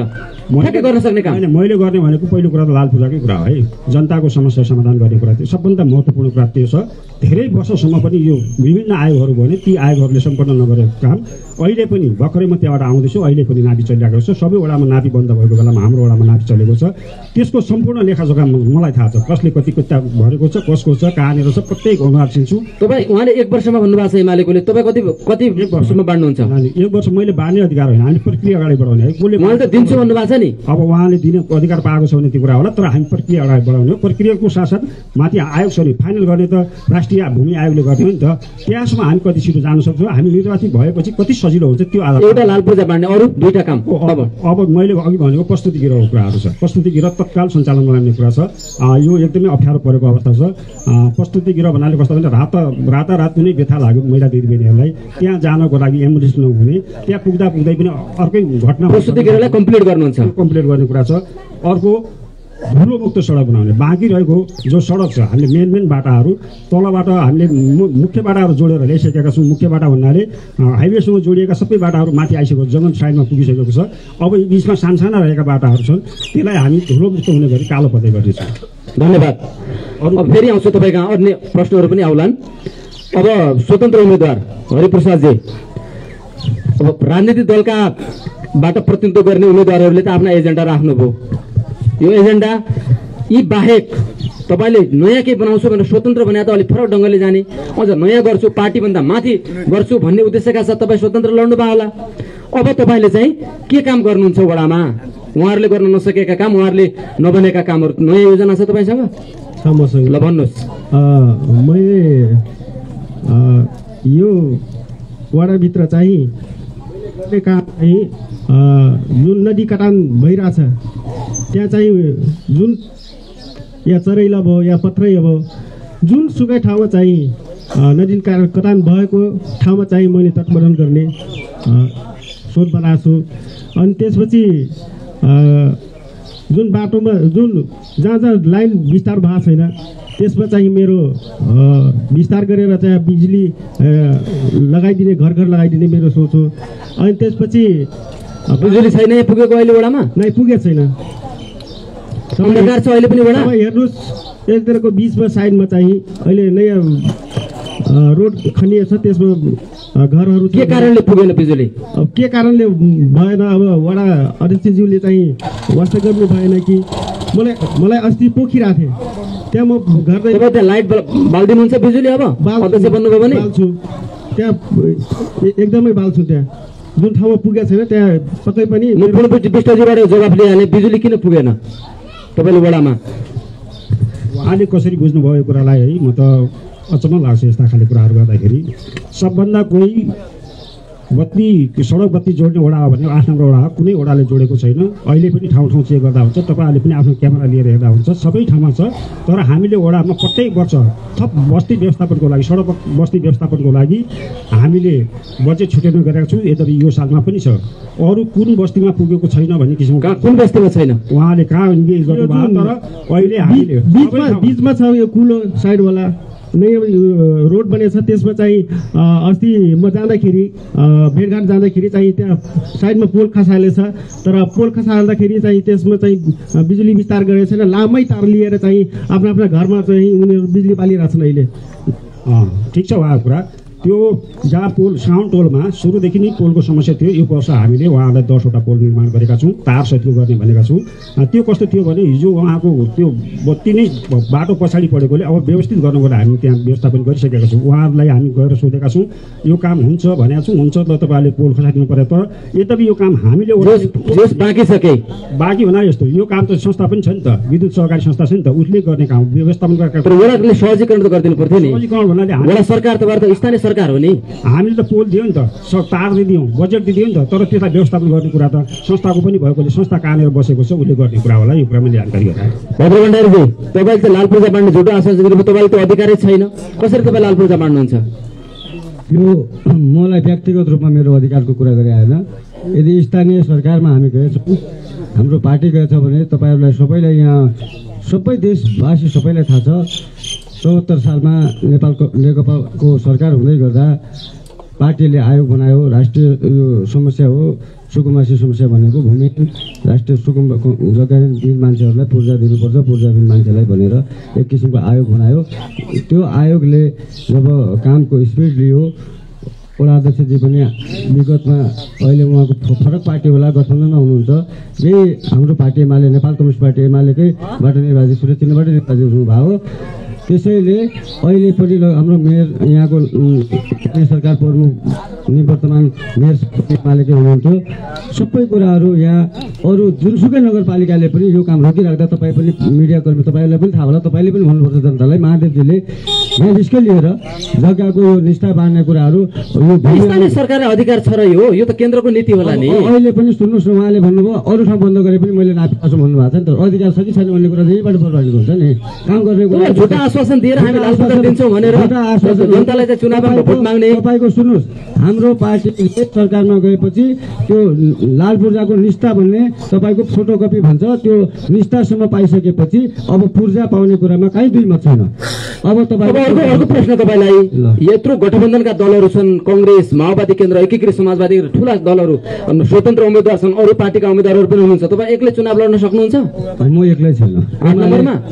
ठ्याक्कै गर्न सक्ने काम
होइन। मैले गर्ने भनेको पहिलो कुरा त लाल पूजाकै कुरा हो है। जनताको समस्या समाधान गर्ने कुरा त्यो सबभन्दा महत्त्वपूर्ण कुरा त्यो छ। धेरै वर्षसम्म पनि यो विभिन्न आयोगहरू भने ती आयोगहरूले सम्पन्न नगरेको काम अहिले पनि भर्खरै म त्यहाँबाट आउँदैछु। अहिले पनि नापी चलिरहेको छ। सबै वडामा नापी बन्द भएको बेलामा हाम्रो वडामा नापी चलेको छ। त्यसको सम्पूर्ण लेखाजोखा मलाई थाहा छ। कसले कति भरेको छ, कसको छ, कहाँनिर छ, प्रत्येक अनुहार चिन्छु।
तपाईँ उहाँले 1 वर्षमा भन्नुभएको छ एमालेकोले, तपाईँ कति वर्षमा बाँड्नुहुन्छ?
1 वर्ष मैले बाँड्ने अधिकार होइन, हामी प्रक्रिया अगाडि बढाउने है।
उहाँले त दिन्छु भन्नुभएको छ नि।
अब उहाँले दिने अधिकार पाएको छ भने त्यो कुरा होला, तर हामी प्रक्रिया अगाडि बढाउने हो। प्रक्रियाको साथसाथ माथि आयोग छ नि, फाइनल गर्ने त राष्ट्रिय भूमि आयोगले गर्ने हो नि त। त्यहाँसम्म हामी कति छिटो जान सक्छौँ, हामी निर्वाचित भएपछि कति सजिलो हुन्छ त्यो आधार।
एउटा लाल पूजा बाँड्ने, अरू 2टा काम।
अब मैले अघि भनेको प्रस्तुति गृहको कुराहरू छ। प्रस्तुति गृह तत्काल सञ्चालन गराउने कुरा छ। यो एकदमै अप्ठ्यारो परेको अवस्था छ। प्रस्तुति गृह भन्नाले कस्तो भने रातारात कुनै व्यथा लाग्यो महिला दिदीबहिनीहरूलाई त्यहाँ जानको लागि एम्बुलेन्स नहुने, त्यहाँ पुग्दा पनि अर्कै घटना
प्रस्तुति गृहलाई कम्प्लिट गर्नुहुन्छ।
कम्प्लिट गर्ने कुरा छ। अर्को धुलोमुक्त सडक बनाउने बाँकी रहेको जो सडक छ हामीले मेन बाटाहरू तलबाट हामीले मुख्य बाटाहरू जोडेर ल्याइसकेका छौँ। मुख्य बाटा भन्नाले हाइवेसँग जोडिएका सबै बाटाहरू माथि आइसकेको जगन साइडमा पुगिसकेको छ। अब बिचमा साना रहेका बाटाहरू छन्, त्यसलाई हामी धुलोमुक्त हुने गरी कालो पत्ता गर्दैछौँ।
धन्यवाद। अब फेरि आउँछु तपाईँका अन्य प्रश्नहरू पनि आउलान्। अब स्वतन्त्र उम्मेद्वार हरिप्रसादजी, अब राजनीतिक दलकाबाट प्रतिनिधित्व गर्ने उम्मेद्वारहरूले त आफ्ना एजेन्डा राख्नुभयो। यो एजेन्डा यी बाहेक तपाईँले नयाँ केही बनाउँछु भनेर स्वतन्त्र भने त अलिक फरक ढङ्गले जाने, अझ नयाँ गर्छु पार्टीभन्दा माथि गर्छु भन्ने उद्देश्यका साथ तपाईँ स्वतन्त्र लड्नु भयो होला। अब तपाईँले चाहिँ के काम गर्नुहुन्छ वडामा? उहाँहरूले गर्न नसकेका काम, उहाँहरूले नबनेका कामहरू, नयाँ योजना छ तपाईँसँग? ल भन्नुहोस्।
मैले यो वडाभित्र चाहिँ काम चाहिँ जुन नदी कटान भइरहेछ त्यहाँ चाहिँ जुन या चरैला भयो या पत्रै भयो जुन सुकै ठाउँमा चाहिँ नदी कटान भएको ठाउँमा चाहिँ मैले तटबन्ध गर्ने सोच बनाएको छु। अनि त्यसपछि जुन बाटोमा जुन जहाँ लाइन विस्तार भएको छैन त्यसमा चाहिँ मेरो विस्तार गरेर चाहिँ बिजुली लगाइदिने, घर घर लगाइदिने मेरो सोच हो। अनि त्यसपछि
बिजुली छैन यहाँ पुगेको अहिले वडामा?
नै पुगेको छैन।
अन्धकार छ अहिले पनि वडा?
हेर्नुहोस् एकतिरको बिचमा साइडमा चाहिँ अहिले नयाँ रोड खनिएको छ, त्यसमा घरहरू
के कारणले पुगेन बिजुली?
अब के कारणले भएन, अब वडा अध्यक्षज्यूले चाहिँ वास्ता गर्नु भएन कि मलाई अस्ति पोखिरहेको थिएँ त्यहाँ म गर्दै
त्यहाँ लाइट बालिदिनुहुन्छ बिजुली? अब अध्यक्ष बन्नुभयो भने
बाल्छु त्यहाँ एकदमै बाल्छु। त्यहाँ जुन ठाउँमा पुगेको छैन त्यहाँ पक्कै पनि
विष्टजीबाट जवाफ लिइहाल्ने, बिजुली किन पुगेन तपाईँले वडामा?
उहाँले कसरी बुझ्नुभयो यो कुरालाई है, म त अचम्म लाग्छ यस्ता खाले कुराहरू गर्दाखेरि। सबभन्दा कोही बत्ती सडक बत्ती जोड्ने वडा हो भने 8 नम्बर वडा हो, कुनै वडाले जोडेको छैन। अहिले पनि ठाउँ ठाउँ चेक गर्दा हुन्छ, तपाईँहरूले पनि आफ्नो क्यामेरा लिएर हेर्दा हुन्छ, सबै ठाउँमा छ। तर हामीले वडामा प्रत्येक वर्ष थप बस्ती व्यवस्थापनको लागि, सडक बस्ती व्यवस्थापनको लागि हामीले बजेट छुट्याउनु गरेका छौँ। यद्यपि यो सालमा पनि छ। अरू कुन बस्तीमा पुगेको छैन भन्ने किसिमको
कुन बस्तीमा छैन
उहाँले कहाँ इन्गेज गर्नुभयो। तर अहिले हामीले
बीचमा छ यो कुलो साइडवाला नयाँ रोड बनेको छ, त्यसमा चाहिँ अस्ति म जाँदाखेरि भेटघाट जाँदाखेरि चाहिँ त्यहाँ साइडमा पोल खसाले छ। तर पोल खसाल्दाखेरि चाहिँ त्यसमा चाहिँ बिजुली विस्तार गरेको छैन। लामै तार लिएर चाहिँ आफ्ना आफ्ना घरमा चाहिँ उनीहरू बिजुली पालिरहेको छन् अहिले।
ठिक छ उहाँको कुरा। त्यो जहाँ पोल साउन्ड टोलमा सुरुदेखि नै पोलको समस्या थियो। यो वर्ष हामीले उहाँलाई 10वटा पोल निर्माण गरेका छौँ, तार सहितको गर्ने भनेका छौँ। त्यो कस्तो थियो भने हिजो उहाँको त्यो बत्ती नै बाटो पछाडि परेकोले अब व्यवस्थित गर्नको लागि हामी त्यहाँ व्यवस्थापन गरिसकेका छौँ। उहाँहरूलाई हामी गएर सोधेका छौँ, यो काम हुन्छ भनेका छौँ। हुन्छ ल तपाईँहरूले पोल खसाइदिनु पर्यो। तर यद्यपि यो काम हामीले
बाँकी छ केही
बाँकी हुना यस्तो यो काम त संस्था पनि छ नि त, विद्युत सहकारी संस्था छ नि त, उसले गर्ने काम व्यवस्थापन गरेका।
वडाले सहजीकरण त गरिदिनु पर्थ्यो नि।
सहजीकरण भन्नाले
वडा सरकार त स्थानीय सरकार हो नि।
हामीले त पोल दियो नि त, तार दियौँ, बजेट दियौँ नि त। तर त्यसलाई व्यवस्थापन गर्ने कुरा त संस्थाको पनि भएकोले संस्था कहाँनिर बसेको छ उसले गर्ने कुरा होला। यो कुरा मैले जानकारी गराएँ।
भद्र भण्डारीजी, तपाईँले त लाल पूर्जा बाँड्ने झुटो आश्वासन दिनुभयो, तपाईँले त अधिकारै छैन। कसरी तपाईँ लाल पूर्जा बाँड्नुहुन्छ?
यो मलाई व्यक्तिगत रूपमा मेरो अधिकारको कुरा गरे आएन। यदि स्थानीय सरकारमा हामी गएछौँ, हाम्रो पार्टी गएछ भने तपाईँहरूलाई सबैलाई यहाँ सबै देशवासी सबैलाई थाहा छ 74 सालमा नेकपाको सरकार हुँदै गर्दा पार्टीले आयोग बनायो। राष्ट्रिय यो समस्या हो सुकुम्बासी समस्या भनेको भूमि राष्ट्रिय जग्गाविहीन मान्छेहरूलाई पूर्जा दिनुपर्छ, पूर्जाविहीन मान्छेलाई भनेर एक किसिमको आयोग बनायो। त्यो आयोगले जब कामको स्पिड लियो, वडा अध्यक्षजी पनि विगतमा अहिले उहाँको फरक पार्टी होला, गठबन्धनमा हुनुहुन्छ। यही हाम्रो party Emale, Nepal communist party एमालेकैबाट निर्वाचित सुरक्षितबाट निर्वाचित हुनुभयो। त्यसैले अहिले पनि हाम्रो मेयर यहाँको स्थानीय सरकार प्रमुख निवर्तमान मेयर एमालेकै हुनुहुन्थ्यो। सबै कुराहरू यहाँ अरू जुनसुकै नगरपालिकाले पनि यो काम रोकिराख्दा तपाईँ पनि मिडियाकर्मी तपाईँलाई पनि थाहा होला, तपाईँले पनि भन्नुपर्छ जनतालाई। महादेवजीले यहाँ रिस्क लिएर जग्गाको यो निष्ठा बाँड्ने कुराहरू
स्थानीय सरकारलाई अधिकार छ र यो त केन्द्रको नीति होला नि।
अहिले पनि सुन्नुहोस् न, उहाँले भन्नुभयो अरू ठाउँ बन्द गरे पनि मैले नापिपाछु भन्नुभएको छ नि त। अधिकार छ कि छैन भन्ने कुरा यहीबाट परिभाषित हुन्छ नि। काम गर्ने कुरा
झुटा आश्वासन दिएर हामी लाल पूर्जा दिन्छौँ भनेर जनतालाई चाहिँ चुनावमा भोट माग्ने।
तपाईँको सुन्नुहोस्, हाम्रो पार्टीले सरकारमा गएपछि त्यो लाल पूर्जाको निष्ठा भन्ने तपाईँको फोटोकपी भन्छ, त्यो निष्ठासम्म पाइसकेपछि अब पूर्जा पाउने कुरामा कहीँ दुई मत छैन। अब
अर्को प्रश्न तपाईँलाई, यत्रो गठबन्धनका दलहरू छन्, कांग्रेस, माओवादी केन्द्र, एकीकृत समाजवादी, ठुला दलहरू, स्वतन्त्र उम्मेद्वार छन्, अरू पार्टीका उम्मेद्वारहरू पनि हुनुहुन्छ। तपाईँ एक्लै चुनाव लड्न सक्नुहुन्छ?
म एक्लै छैन।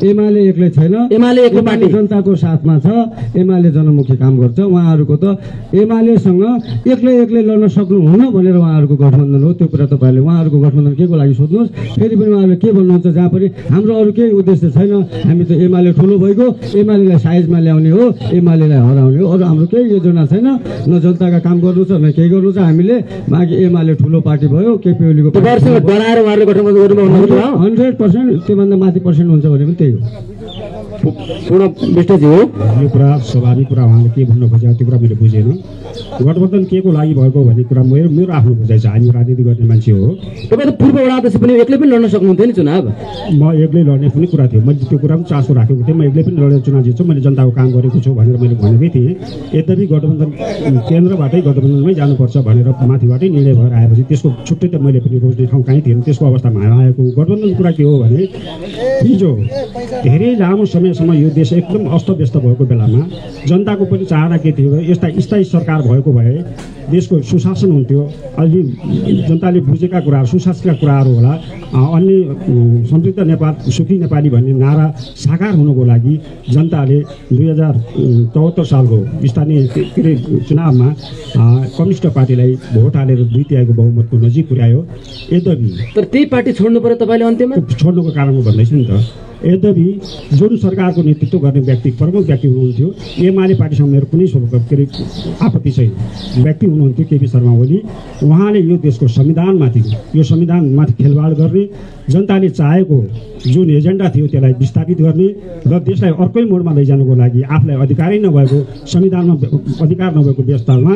एमाले एक्लै छैन।
एमाले एक्लो पार्टी
जनताको साथमा छ। एमाले जनमुखी काम गर्छ। उहाँहरूको त एमालेसँग एक्लै लड्न सक्नुहुन्न भनेर उहाँहरूको गठबन्धन हो। त्यो कुरा तपाईँहरूले उहाँहरूको गठबन्धन के को लागि सोध्नुहोस्। फेरि पनि उहाँहरूले के भन्नुहुन्छ, जहाँ पनि हाम्रो अरू केही उद्देश्य छैन। हामी त एमाले ठुलो भइगयो, एमालेलाई साइजमा ल्याउने हो, एमालेलाई हराउने हो, अरू हाम्रो केही योजना छैन। न जनताका काम गर्नु छ न केही गर्नु छ। हामीले माघि एमाले ठुलो पार्टी भयो, केपी ओलीको 100% त्योभन्दा माथि पर्सेन्ट हुन्छ भने पनि त्यही हो।
विष्टजी हो
यो कुरा स्वाभाविक कुरा। उहाँले के भन्नु खोजेको त्यो कुरा मैले बुझेन। गठबन्धन के को लागि भएको भन्ने कुरा मेरो आफ्नो बुझाइ छ। हामी राजनीति गर्ने मान्छे हो।
तपाईँ त पूर्व वडा अध्यक्ष पनि एक्लै पनि लड्न सक्नुहुन्थ्यो नि चुनाव।
म एक्लै लड्ने पनि कुरा थियो। मैले त्यो कुरा पनि चासो राखेको थिएँ। म एक्लै पनि लडेर चुनाव जित्छु, मैले जनताको काम गरेको छु भनेर मैले भनेकै थिएँ। यद्यपि गठबन्धन केन्द्रबाटै गठबन्धनमै जानुपर्छ भनेर माथिबाटै निर्णय भएर आएपछि त्यसको छुट्टै त मैले पनि रोज्ने ठाउँ कहीँ थिएन। त्यसको अवस्थामा आएको गठबन्धन कुरा के हो भने हिजो धेरै लामो समयसम्म यो देश एकदम अस्तव्यस्त भएको बेलामा जनताको पनि चाहना के थियो, यस्ता स्थायी सरकार भएको भए देशको सुशासन हुन्थ्यो। अलि जनताले बुझेका कुराहरू, सुशासनका कुराहरू होला। अन्य समृद्ध नेपाल, सुखी नेपाली भन्ने नारा साकार हुनुको लागि जनताले 2074 सालको स्थानीय चुनावमा कम्युनिस्ट पार्टीलाई भोट हालेर 2/3 बहुमतको नजिक पुर्यायो। यद्यपि
तर त्यही पार्टी छोड्नु पर्यो तपाईँले अन्त्यमा।
छोड्नुको कारण भन्दैछु नि त। यद्यपि जुन सरकारको नेतृत्व गर्ने व्यक्ति प्रमुख व्यक्ति हुनुहुन्थ्यो, एमाले पार्टीसँग मेरो कुनै के अरे आपत्ति छैन, व्यक्ति हुनुहुन्थ्यो केपी शर्मा ओली। उहाँले यो देशको संविधानमाथि खेलवाड गर्ने, जनताले चाहेको जुन एजेन्डा थियो त्यसलाई विस्थापित गर्ने र देशलाई अर्कै मोडमा लैजानुको लागि आफूलाई अधिकारै नभएको, संविधानमा अधिकार नभएको व्यवस्थामा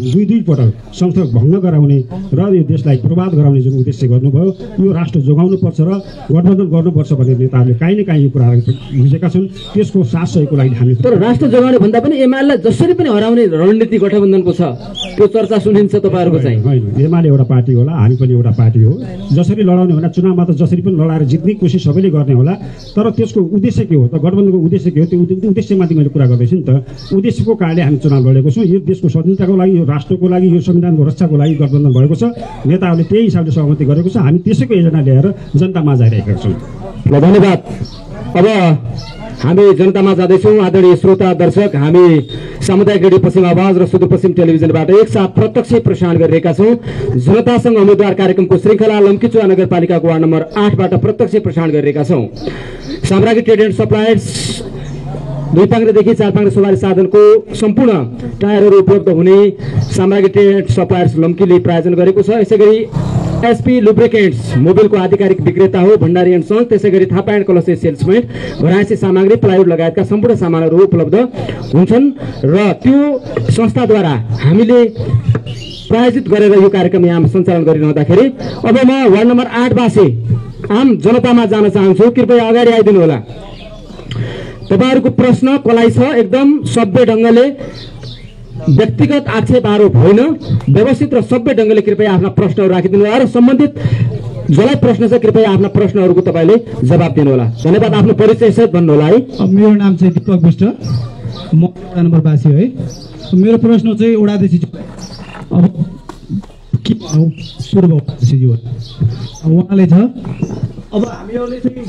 दुई पटक संसद भङ्ग गराउने र यो देशलाई बर्बाद गराउने जुन उद्देश्य गर्नुभयो, यो राष्ट्र जोगाउनुपर्छ र गठबन्धन गर्नुपर्छ भन्ने नेताहरूले काहीँ न काहीँ यो कुराहरू बुझेका छन्। त्यसको साथ सहयोगको लागि हामी
तर राष्ट्र जोगाउने भन्दा पनि एमालेलाई जसरी पनि हराउने रणनीति गठबन्धनको छ, त्यो चर्चा सुनिन्छ तपाईँहरूको चाहिँ?
होइन, एमाले एउटा पार्टी होला, हामी पनि एउटा पार्टी हो। जसरी लडाउने होला चुनावमा त जसरी पनि लडाएर जित्ने कोसिस सबैले गर्ने होला, तर त्यसको उद्देश्य के हो त? गठबन्धनको उद्देश्य के हो? त्यो उद्देश्यमाथि मैले कुरा गर्दैछु नि त। उद्देश्यको कारणले हामी चुनाव लडेको छौँ। यो देशको स्वतन्त्रताको लागि, यो राष्ट्रको लागि, यो संविधानको रक्षाको लागि गठबन्धन भएको छ। नेताहरूले त्यही हिसाबले सहमति गरेको छ। हामी त्यसैको एजेन्डा ल्याएर जनतामा जाइरहेका छौँ।
ल, धन्यवाद। अब हामी जनतामा जाँदैछौँ। आदरणीय श्रोता दर्शक, हामी सामुदायिक रेडियो पश्चिम आवाज र सुदूरपश्चिम टेलिभिजनबाट एकसाथ प्रत्यक्ष प्रसारण गरिरहेका छौँ। जनतासँग उम्मेद्वार कार्यक्रमको श्रृङ्खला लम्कीचुवा नगरपालिकाको वार्ड नम्बर 8बाट प्रत्यक्ष प्रसारण गरिरहेका छौँ। साम्राज्ञी ट्रेड एन्ड सप्लायर्स 2 पाङ्ग्रेदेखि 4 पाङ्ग्रे सवारी साधनको सम्पूर्ण टायरहरू उपलब्ध हुने साम्राज्ञी ट्रेड एन्ड सप्लायर्स लम्कीले प्रायोजन गरेको छ। यसैगरी एसपी लुब्रिकेन्ट्स मोबिलको आधिकारिक विक्रेता हो भण्डारी एन्ड सन्स। त्यसै गरी थापा एन्ड कलसे सेल्समेन, घरायसी सामग्री, प्लाइवुड लगायतका सम्पूर्ण सामानहरू उपलब्ध हुन्छन् र त्यो संस्थाद्वारा हामीले प्रायोजित गरेर यो कार्यक्रम यहाँ सञ्चालन गरिरहँदाखेरि अब म वार्ड नम्बर 8 आम जनतामा जान चाहन्छु। कृपया अगाडि आइदिनु होला। तपाईँहरूको प्रश्न कलाई छ, एकदम सभ्य ढङ्गले, व्यक्तिगत आक्षेपहरू होइन, व्यवस्थित र सभ्य ढङ्गले कृपया आफ्ना प्रश्नहरू राखिदिनु होला र सम्बन्धित जसलाई प्रश्न छ कृपया आफ्ना प्रश्नहरूको तपाईँले जवाब दिनुहोला। धन्यवाद। आफ्नो परिचय सहित भन्नु होला है।
मेरो नाम चाहिँ दीपक विष्ट, म वडा नम्बर 82 है। मेरो प्रश्न चाहिँ ओडाध्यक्ष अब के भनौँ पूर्व अध्यक्षज्यू उहाँले छ। अब हामीहरूले चाहिँ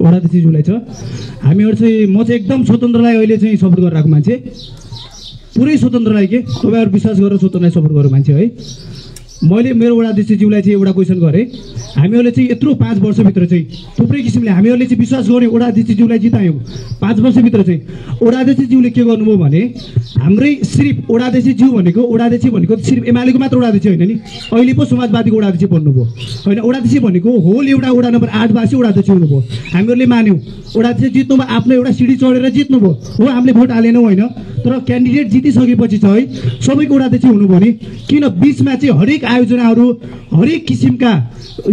वडाध्यक्षज्यूलाई छ, हामीहरू चाहिँ म चाहिँ एकदम स्वतन्त्रलाई अहिले चाहिँ सपोर्ट गरिरहेको मान्छे, पुरै स्वतन्त्रलाई के तपाईँहरू विश्वास गरेर स्वतन्त्रलाई सपोर्ट गरेको मान्छे है। मैले मेरो वडाध्यक्षज्यूलाई चाहिँ एउटा क्वेसन गरेँ, हामीहरूले चाहिँ यत्रो 5 वर्षभित्र चाहिँ थुप्रै किसिमले हामीहरूले चाहिँ विश्वास गऱ्यौँ, वडाध्यक्षज्यूलाई जितायौँ। 5 वर्षभित्र चाहिँ वडाध्यक्षज्यूले के गर्नुभयो भने हाम्रै सिर्फ वडाध्यक्षज्यू भनेको सिर्फ एमालेको मात्र वडाध्यक्ष होइन नि, अहिले पो समाजवादीको वडाध्यक्ष बन्नुभयो होइन। वडाध्यक्ष भनेको होल एउटा वडा नम्बर 8 वासी वडाध्यक्ष हुनुभयो। हामीहरूले मान्यौँ वडाध्यक्ष जित्नुभयो, आफ्नो एउटा सिडी चढेर जित्नुभयो हो, हामीले भोट हालेनौँ होइन। तर क्यान्डिडेट जितिसकेपछि चाहिँ सबैको वडाध्यक्ष हुनुभयो नि। किन बिचमा चाहिँ हरेक आयोजनाहरू, हरेक किसिमका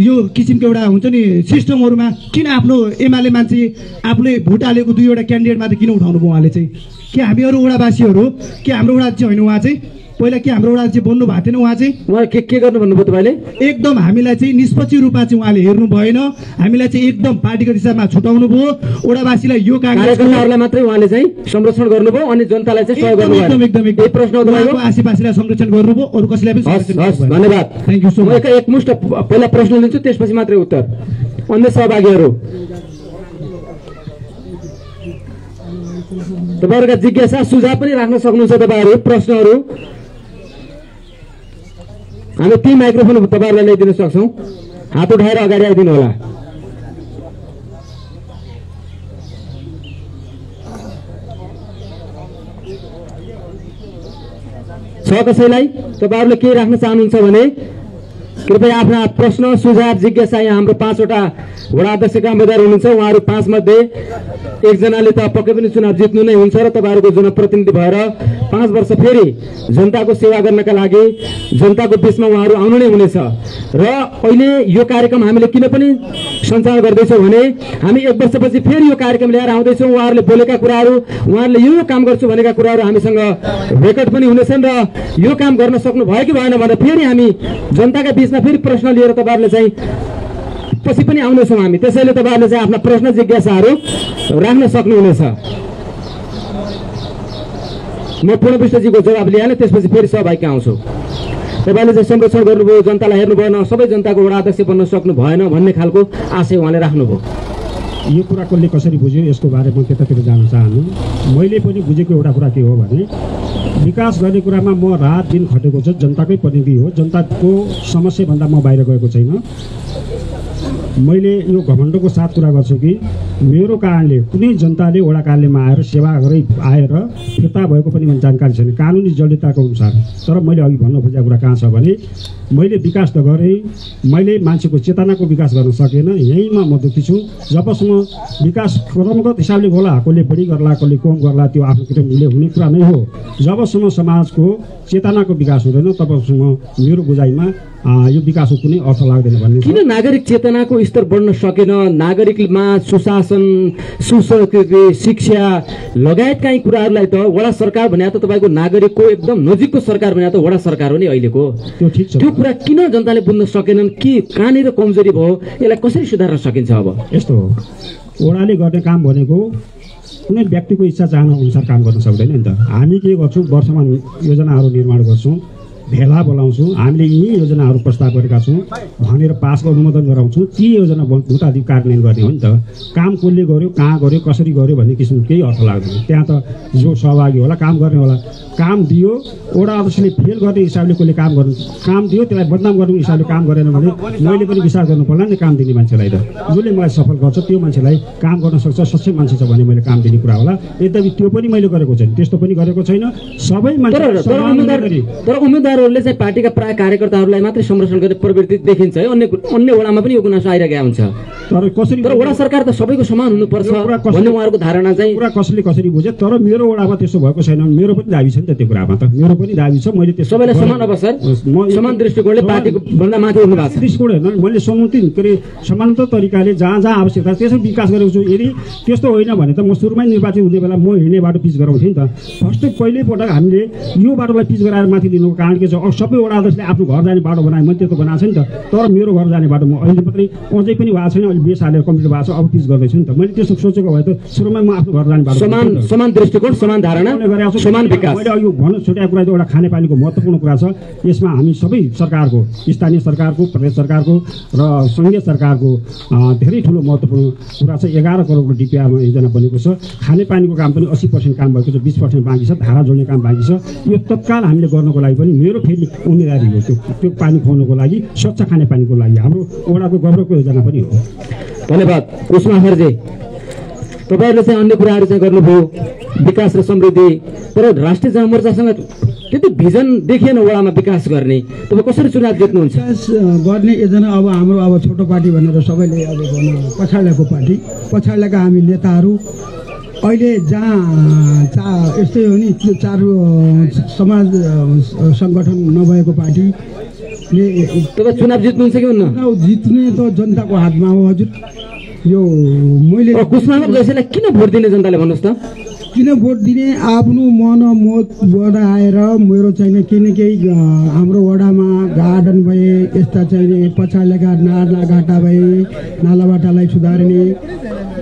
यो किसिमको एउटा हुन्छ नि सिस्टमहरूमा किन आफ्नो एमाले मान्छे आफूले भोट हालेको 2वटा क्यान्डिडेटमाथि किन उठाउनु भयो उहाँले चाहिँ? के हामीहरू वडावासीहरू के हाम्रो वडाध्यक्ष होइन उहाँ चाहिँ? पहिला के हाम्रो वडाध्यक्ष बन्नु भएको थिएन उहाँ चाहिँ?
उहाँ के गर्नु भन्नुभयो तपाईँले?
एकदम हामीलाई चाहिँ निष्पक्ष रूपमा चाहिँ उहाँले हेर्नु भएन, हामीलाई चाहिँ एकदम पार्टीको दिशामा छुटाउनु भयो। वडावासीलाई यो
कार्यकर्ताहरूलाई मात्रै उहाँले चाहिँ संरक्षण गर्नुभयो अनि जनतालाई चाहिँ सहयोग गर्नुभयो।
एकदम
प्रश्न तपाईँको
आसीपासीलाई संरक्षण गर्नुभयो, अरू कसैलाई पनि संरक्षण गर्नुभयो।
धन्यवाद।
Thank you so much.
एकमुष्ट पहिला प्रश्न लिन्छु, त्यसपछि मात्रै उत्तर। अन्य सहभागीहरू तपाईँहरूका जिज्ञासा सुझाव पनि राख्न सक्नुहुन्छ। तपाईँहरू प्रश्नहरू हामी 3 माइक्रोफोन तपाईँहरूलाई ल्याइदिन सक्छौँ। हात उठाएर अगाडि आइदिनु होला। छ कसैलाई? तपाईँहरूले के राख्न चाहनुहुन्छ भने कृपया आफ्ना प्रश्न सुझाव जिज्ञासा, यहाँ हाम्रो 5वटा वडा अध्यक्षका उम्मेद्वार हुनुहुन्छ। उहाँहरू 5 मध्ये एकजनाले त पक्कै पनि चुनाव जित्नु नै हुन्छ र तपाईँहरूको जनप्रतिनिधि भएर 5 वर्ष फेरि जनताको सेवा गर्नका लागि जनताको बिचमा उहाँहरू आउनु नै हुनेछ। र अहिले यो कार्यक्रम हामीले किन पनि सञ्चालन गर्दैछौँ भने हामी 1 वर्षपछि फेरि यो कार्यक्रम ल्याएर आउँदैछौँ। उहाँहरूले बोलेका कुराहरू, उहाँहरूले यो काम गर्छु भनेका कुराहरू हामीसँग रेकर्ड पनि हुनेछन् र यो काम गर्न सक्नु भयो कि भएन भनेर फेरि हामी जनताका बिचमा फेरि प्रश्न लिएर तपाईँहरूले चाहिँ पछि पनि आउनेछौँ हामी। त्यसैले तपाईँहरूले चाहिँ आफ्ना प्रश्न जिज्ञासाहरू राख्न सक्नुहुनेछ। म पूर्ण विष्टजीको जवाब लिइहालेँ, त्यसपछि फेरि सहभागी आउँछु। तपाईँले चाहिँ संरक्षण गर्नुभयो, जनतालाई हेर्नु भएन, सबै जनताको वडा अध्यक्ष बन्न सक्नु भएन भन्ने खालको आशय उहाँले राख्नुभयो।
यो कुरा कसले कसरी बुझ्यो यसको बारेमा त्यतातिर जान चाहनु। मैले पनि बुझेको एउटा कुरा के हो भने विकास गर्ने कुरामा म रात दिन खटेको छु। जनताकै प्रतिनिधि हो, जनताको समस्याभन्दा म बाहिर गएको छैन। मैले यो घमण्डको साथ कुरा गर्छु कि मेरो कारणले कुनै जनताले वडा कार्यालयमा आएर सेवा गरे आएर फिर्ता भएको पनि मलाई जानकारी छैन कानुनी जडिताको अनुसार। तर मैले अघि भन्न खोजेको कुरा कहाँ छ भने मैले विकास त गरेँ, मैले मान्छेको चेतनाको विकास गर्न सकेन। यहीँमा म दुःखी छु। जबसम्म विकास क्रमगत हिसाबले होला, कसले बढी गर्ला कसले कम गर्ला त्यो आफ्नो किसिमले हुने कुरा नै हो। जबसम्म समाजको चेतनाको विकास हुँदैन तबसम्म मेरो बुझाइमा यो विकासको कुनै अर्थ लाग्दैन भन्ने।
किन नागरिक चेतनाको स्तर बढ्न सकेन? नागरिकमा सुशासन, सुसंस्कृति, शिक्षा लगायतका यी कुराहरूलाई त वडा सरकार भने त तपाईँको नागरिकको एकदम नजिकको सरकार भने त वडा सरकार हो नि अहिलेको।
त्यो ठिक छ।
त्यो कुरा किन जनताले बुझ्न सकेनन् कि कहाँनिर कमजोरी भयो? यसलाई कसरी सुधार्न सकिन्छ? अब
यस्तो हो, वडाले गर्ने काम भनेको कुनै व्यक्तिको इच्छा चाहना अनुसार काम गर्न सक्दैन नि त। हामी के गर्छौँ, वर्षमा योजनाहरू निर्माण गर्छौँ, भेला बोलाउँछौँ, हामीले यी योजनाहरू प्रस्ताव गरेका छौँ भनेर पास अनुमोदन गराउँछौँ। ती योजना मुताबिक कार्यान्वयन गर्ने हो नि त। काम कसले गर्यो, कहाँ गर्यो, कसरी गर्यो भन्ने किसिमको केही अर्थ लाग्दैन। त्यहाँ त जो सहभागी होला, काम गर्ने होला, काम दियो, वडा अध्यक्षले फेल गर्ने हिसाबले कसले काम दियो त्यसलाई बदनाम गर्ने हिसाबले काम गरेन भने मैले पनि विचार गर्नु पर्ला नि काम दिने मान्छेलाई त। जसले मलाई सफल गर्छ त्यो मान्छेलाई काम गर्न सक्छ, सक्षम मान्छे छ भने मैले काम दिने कुरा होला। यद्यपि त्यो पनि मैले गरेको छैन, त्यस्तो पनि गरेको छैन। सबै मान्छे
तर उम्मेदवारहरूले चाहिँ पार्टीका प्राय कार्यकर्ताहरूलाई मात्रै संरक्षण गर्ने प्रवृत्ति देखिन्छ है। अन्य वडामा पनि यो गुनासो आइरहेको हुन्छ।
तर कसरी,
तर वडा सरकार त सबैको समान हुनुपर्छ भन्ने उहाँहरूको धारणा चाहिँ
कुरा कसरी बुझे। तर मेरो वडामा त्यस्तो भएको छैन। मेरो पनि दाबी छ नि त त्यो कुरामा त। मेरो पनि दाबी छ। मैले त्यो
सबैलाई समान अवसर, समान दृष्टिकोणले पार्टीको भन्दा माथि उठ्नु भएको छ।
दृष्टिकोण होइन, मैले समुचित के अरे समानता तरिकाले जहाँ आवश्यकता त्यसो विकास गरेको छु। यदि त्यस्तो होइन भने त म सुरुमै निर्वाचित हुने बेला म हिँड्ने बाटो पिच गराउँथेँ नि त। फर्स्ट पहिल्यैपटक हामीले यो बाटोलाई पिच गराएर माथि दिनुको कारण के छ, सबै वडा अध्यक्षले आफ्नो घर जाने बाटो बनाए, मैले त्यो त बनाएको छ नि त। तर मेरो घर जाने बाटो म अहिले मात्रै अझै पनि भएको छैन, अहिले बेस हालेर कम्प्लिट भएको छ, अब पिच गर्दैछु नि त। मैले त्यस्तो सोचेको भए त सुरुमै म आफ्नो घर जाने बाटो
समान दृष्टिकोण, समान धारणा, समान विकास।
मैले यो भन्न छुट्याएको कुरा एउटा खानेपानीको महत्त्वपूर्ण कुरा छ। यसमा हामी सबै सरकारको, स्थानीय सरकारको, प्रदेश सरकारको र सङ्घीय सरकारको धेरै ठुलो महत्त्वपूर्ण कुरा छ। 11 करोडको डिपिआरमा योजना बनेको छ। खानेपानीको काम पनि 80% काम भएको छ, 20% बाँकी छ, धारा जोड्ने काम बाँकी छ। यो तत्काल हामीले गर्नको लागि पनि मेरो फेरि उम्मेदवारी हो। त्यो पानी खुवाउनको लागि, स्वच्छ खानेपानीको लागि हाम्रो वडाको गौरवको योजना पनि हो।
धन्यवाद उस्मा खर्जे। तपाईँहरूले चाहिँ अन्य कुराहरू चाहिँ गर्नुभयो, विकास र समृद्धि। तर राष्ट्रिय जनमोर्चासँग त्यति भिजन देखिएन वडामा विकास गर्ने। तपाईँ कसरी चुनाव जित्नुहुन्छ?
विकास गर्ने योजना अब हाम्रो अब छोटो पार्टी भनेर सबैले अब पछाडिएको पार्टी, पछाडिएका हामी नेताहरू अहिले जहाँ यस्तै हो नि, चार समाज सङ्गठन नभएको पार्टीले
तपाईँ चुनाव जित्नुहुन्छ कि हुन्न?
चुनाव जित्ने त जनताको हातमा हो हजुर। यो मैले
कुशमागर जैसेलाई किन भोट दिने जनताले भन्नुहोस् त?
किन भोट दिने? आफ्नो मनमत बनाएर मेरो चाहिँ केही हाम्रो वडामा गार्डन भए, यस्ता चाहिँ पछाडिएका नालाघाटा भए, नालाबाटालाई सुधार्ने,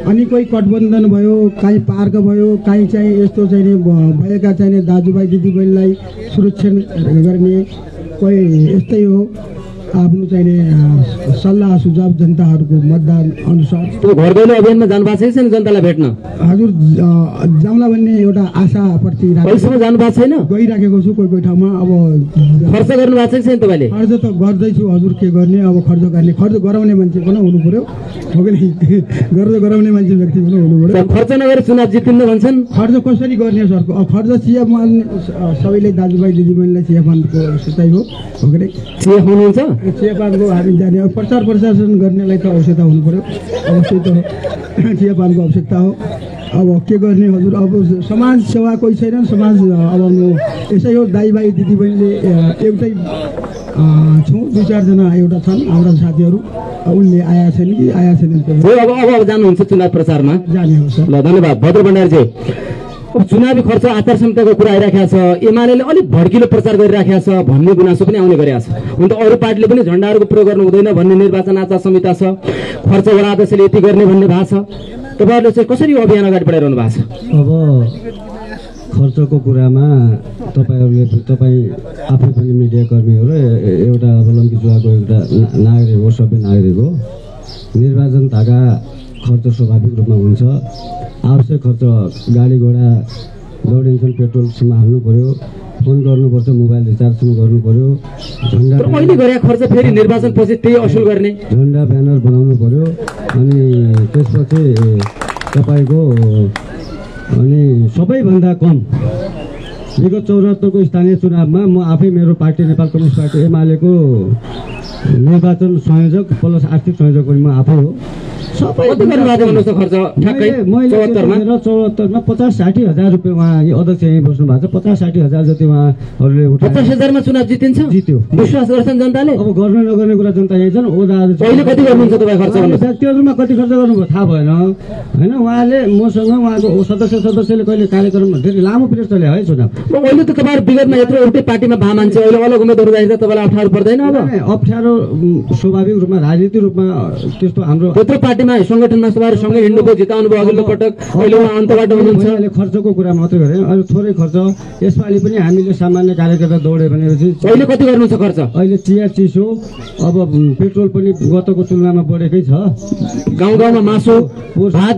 अनि कोही कटबन्धन भयो, काहीँ पार्क भयो, काहीँ चाहिँ यस्तो चाहिँ भएका चाहिँ दाजुभाइ दिदीबहिनीलाई सुरक्षा गर्ने, कोही यस्तै हो। आफ्नो चाहिँ सल्लाह सुझाव जनताहरूको मतदान अनुसार।
त्यो घर दैलो अभियानमा जानु भएको छैन जनतालाई भेट्न?
हजुर जाउँला भन्ने एउटा आशाप्रति
अहिलेसम्म जानु भएको छैन?
गइराखेको छु कोही ठाउँमा। अब
खर्च गर्नु भएको छैन तपाईँले?
खर्च त गर्दैछु हजुर, के गर्ने अब खर्च गराउने मान्छे पनि हुनु पर्यो, हो कि नहीं? गराउने मान्छे व्यक्ति पनि हुनु पर्यो।
खर्च नगरेर चुनाव जित्दिन्न भन्छन्।
खर्च कसरी गर्ने सरको? खर्च चियापान सबैले दाजुभाइ दिदीबहिनीलाई चियापानको आवश्यकता हो कि नहीं?
चिया खुवाउनुहुन्छ?
चियापानको हामी जाने अब प्रचार प्रशासन गर्नेलाई त आवश्यकता हुनु पर्यो, अवश्य त चियापानको आवश्यकता हो। अब के गर्ने हजुर? अब समाज सेवा कोही छैन। समाज अब यसै हो, दाइभाइ दिदीबहिनीले एउटै छौँ, 2-4 जना एउटा छन् हाम्रा साथीहरू। उनले आया छैन कि आया छैन?
अब जानुहुन्छ चुनाव प्रचारमा?
जाने हो सर।
ल धन्यवाद भद्र भण्डारीजी। अब चुनावी खर्च आचार संहिताको कुरा आइराखेको छ, एमाले अलिक भड्किलो प्रचार गरिराखेको छ भन्ने गुनासो पनि आउने गरेको छ। हुन त अरू पार्टीले पनि झण्डाहरूको प्रयोग गर्नु हुँदैन भन्ने निर्वाचन आचार संहिता छ, खर्च वडा अध्यक्षले यति गर्ने भन्ने भएको छ। तपाईँहरूले चाहिँ कसरी यो अभियान अगाडि बढाइरहनु भएको छ?
अब खर्चको कुरामा तपाईँ आफै पनि मिडियाकर्मी हो र एउटा अब लम्कीचुवाको एउटा नागरिक हो, सबै नागरिक हो। निर्वाचन धाका खर्च स्वाभाविक रूपमा हुन्छ। आवश्यक खर्च, गाडी घोडा दौडिन्छन् पेट्रोलसम्म हाल्नु पर्यो, फोन गर्नुपर्छ, मोबाइल रिचार्जसम्म गर्नु पर्यो, झन्डा
अहिले गरे खर्च फेरि निर्वाचनपछि त्यही असुल गर्ने,
झन्डा ब्यानर बनाउनु पर्यो। अनि त्यसपछि तपाईँको अनि सबैभन्दा कम विगत 74 को स्थानीय चुनावमा म आफै मेरो पार्टी नेपाल कम्युनिस्ट पार्टी एमालेको निर्वाचन संयोजक प्लस आर्थिक संयोजक पनि म आफै हो।
खर्च ठ्याक्कै
74 मा 50-60 हजार रुपियाँ उहाँ अध्यक्ष यहीँ बस्नु भएको छ, 50-60 हजार जति उहाँहरूले
50,000 मा चुनाव जितिन्छ,
जित्यो।
विश्वास गर्छन् जनताले?
अब गर्ने नगर्ने कुरा जनता यही छन्।
अहिले कति गर्नुहुन्छ तपाईँ खर्च?
व्यक्तिहरूमा कति खर्च गर्नुभयो थाहा भएन होइन। उहाँले मसँग उहाँको सदस्यले कहिले कार्यक्रम धेरै लामो पिरियड चले है चुनाव।
अहिले त तपाईँहरू विगतमा यत्रो एउटै पार्टीमा भए मान्छे, अहिले अलग उम्मेदवार जाँदा तपाईँलाई अप्ठ्यारो पर्दैन? अब
अप्ठ्यारो स्वाभाविक रूपमा राजनीतिक रूपमा त्यस्तो हाम्रो
त्यत्रो पार्टीमा संगठनमा तपाईँहरू सँगै हिँड्नुभयो, जिताउनु भयो अघिल्लो पटक, अहिले उहाँ अन्तबाट हुनुहुन्छ।
अहिले खर्चको कुरा मात्रै गरेँ, अहिले थोरै खर्च। यसपालि पनि हामीले सामान्य कार्यकर्ता दौड्यो भनेपछि
अहिले कति गर्नुहुन्छ खर्च?
अहिले चिया चिसो, अब पेट्रोल पनि गतको तुलनामा बढेकै छ।
गाउँ गाउँमा मासु भात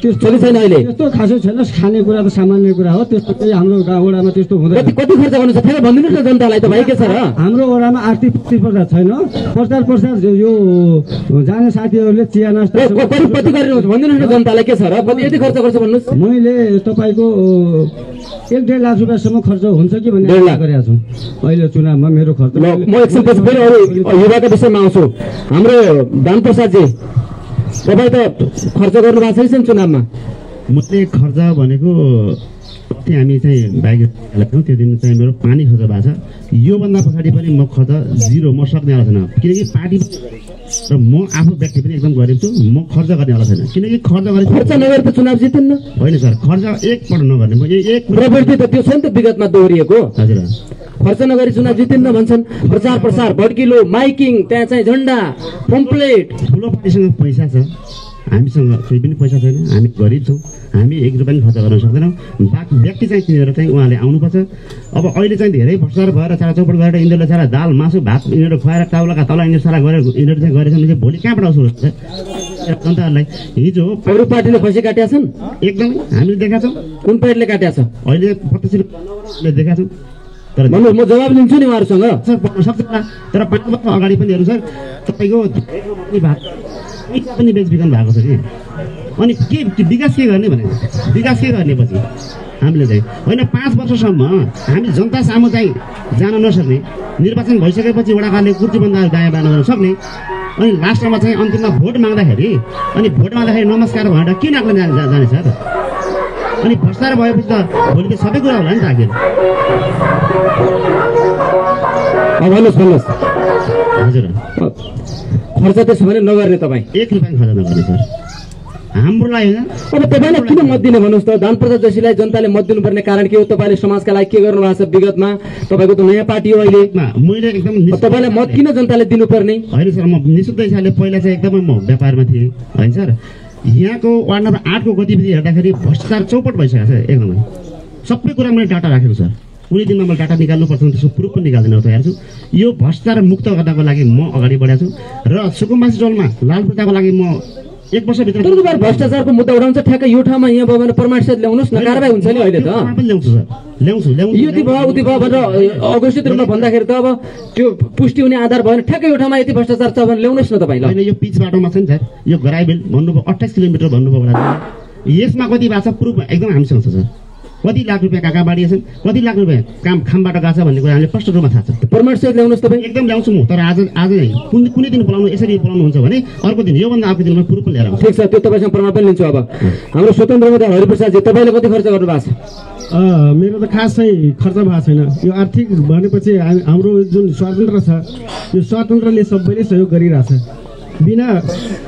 त्यस्तो छैन अहिले,
त्यस्तो खासै छैन। खानेकुरा त सामान्य कुरा हो, त्यस्तो केही हाम्रो गाउँ वडामा त्यस्तो हुँदैन।
कति खर्च गर्नु छ फेरि भनिदिनुहोस् न जनतालाई त भाइ, के छ र?
हाम्रो वडामा आर्थिक प्रतिस्पर्धा छैन। प्रचार यो जाने साथीहरूले चिया नास्ता
कति गरिदिनुहोस् भनिदिनुहोस् न जनतालाई, के छ र? यति खर्च गर्छ भन्नुहोस्।
मैले तपाईँको 1-1.5 लाख रुपियाँसम्म खर्च हुन्छ कि भन्ने आशा गरेका छु अहिले चुनावमा। मेरो खर्च
म एकछिनपछि फेरि अरू युवाका विषयमा आउँछु। हाम्रो दानप्रसादजी, तपाईँ त खर्च गर्नु भएको छैन चुनावमा?
मैले खर्च भनेको हामी चाहिँ बाइक थियौँ, त्यो दिन चाहिँ मेरो पानी खर्च भएको छ। योभन्दा पछाडि पनि म खर्च जिरो, म सक्नेवाला छैन। किनकि पार्टी र म आफू व्यक्ति पनि एकदम गरिब छु, म खर्च गर्नेवाला छैन। किनकि खर्च
नगरेर त चुनाव जित्दैन।
होइन सर, खर्च एकपल्ट नगर्ने, म एक
प्रवृत्ति त त्यो छ नि त विगतमा दोहोरिएको।
हजुर,
खर्च नगरी चुनाव जितिन्न भन्छन्। प्रचार प्रसार, भड्किलो, माइकिङ, त्यहाँ चाहिँ झन्डा, पम्पलेट।
ठुलो पार्टीसँग पैसा छ, हामीसँग केही पनि पैसा छैन, हामी गरिब छौँ, हामी 1 रुपियाँ पनि खर्च गर्न सक्दैनौँ। व्यक्ति चाहिँ किनेर चाहिँ उहाँले आउनुपर्छ। अब अहिले चाहिँ धेरै भ्रष्टाचार भएर सारा चौपट गरेर यिनीहरूले सारा दाल मासु भात यिनीहरू खुवाएर टाउलाका तल यिनीहरू सारा गरेर यिनीहरू चाहिँ गरेछन् भने भोलि कहाँबाट आउँछ जनताहरूलाई? हिजो
अरू पार्टीले खसी काटेका छन्,
एकदमै हामीले देखाएको छौँ।
कुन पार्टीले काटेका छ?
अहिले 25 देखाएको छौँ। तर
भन्नुहोस्, म जवाब लिन्छु नि उहाँहरूसँग।
सर पाउन सक्छ, तर 5 वर्ष अगाडि पनि हेर्नु सर, तपाईँको भात पनि बेचबिखन भएको छ कि। अनि के विकास के गर्ने भने विकास के गर्ने पछि हामीले चाहिँ होइन 5 वर्षसम्म हामी जनता सामु चाहिँ जान नसक्ने, निर्वाचन भइसकेपछि वडाकारले कुर्चीबन्दा दायाँ बायाँ गर्न सक्ने, अनि लास्टमा चाहिँ अन्तिममा भोट माग्दाखेरि नमस्कार भनेर किन आक्लन जाने सर? अनि भ्रष्टाचार भएपछि त भोलि त सबै कुरा होला नि त आखिर।
भन्नुहोस्
हजुर,
खर्च त्यसो भने नगर्ने तपाईँ?
1 रुपियाँ खर्च नगर्ने सर, हाम्रो लागि होइन।
अब तपाईँलाई किन मत दिने भन्नुहोस् त? दानप्रसाद जोशीलाई जनताले मत दिनुपर्ने कारण के हो? तपाईँले समाजका लागि के गर्नु भएको छ विगतमा? तपाईँको त नयाँ पार्टी हो अहिले।
मैले एकदम
तपाईँलाई मत किन जनताले दिनुपर्ने?
होइन सर, म निःशुद्ध हिसाबले पहिला चाहिँ एकदमै म व्यापारमा थिएँ होइन सर। यहाँको वार्ड नम्बर 8 को गतिविधि हेर्दाखेरि भ्रष्टाचार चौपट भइसकेको छ एकदमै। सबै कुरा मैले डाटा राखेको छ, कुनै दिनमा मैले डाटा निकाल्नुपर्छ भने त्यसको प्रुफ पनि निकाल्दिन तयार छु। यो भ्रष्टाचार मुक्त गर्नको लागि म अगाडि बढेको छु र सुकुम्बासी टोलमा लाल पूर्जाको लागि म 1 वर्षभित्र
भ्रष्टाचारको मुद्दा उठाउँछ ठ्याक्कै यो ठाउँमा यहाँ भयो भने प्रमाणसहित ल्याउनुहोस् न, कारबाही हुन्छ नि अहिले त।
ल्याउँछु सर, ल्याउँछु
यति भयो उति भयो भनेर अघोषित रूपमा भन्दाखेरि त अब त्यो पुष्टि हुने आधार भयो भने ठ्याक्कै यो ठाउँमा यति भ्रष्टाचार छ भने ल्याउनुहोस् न तपाईँ।
होइन, यो पिच बाटोमा छ नि सर, यो गराइबेल भन्नुभयो 28 किलोमिटर भन्नुभयो होला। यसमा कति भएको छ प्रुफ एकदम हामीसँग छ सर। कति लाख रुपियाँ कहाँ बाँडिएछन्, कति लाख रुपियाँ खामबाट गएको छ भन्ने कुरा हामीले स्पष्ट रूपमा थाहा छ।
प्रमाणसहित ल्याउनुहोस् तपाईँ।
एकदम ल्याउँछु म, तर आज कुनै दिन बोलाउनु, यसरी बोलाउनुहुन्छ भने अर्को दिन, योभन्दा अर्को दिनमा प्रुफ पनि लिएर आउँछु।
ठिक छ, त्यो तपाईँसँग प्रमाण पनि लिन्छु। अब हाम्रो स्वतन्त्र उम्मेदवार हरिप्रसादजी, तपाईँले कति खर्च गर्नु भएको छ?
मेरो त खासै खर्च भएको छैन। यो आर्थिक भनेपछि हाम्रो जुन स्वतन्त्र छ, यो स्वतन्त्रले सबैले सहयोग गरिरहेछ बिना।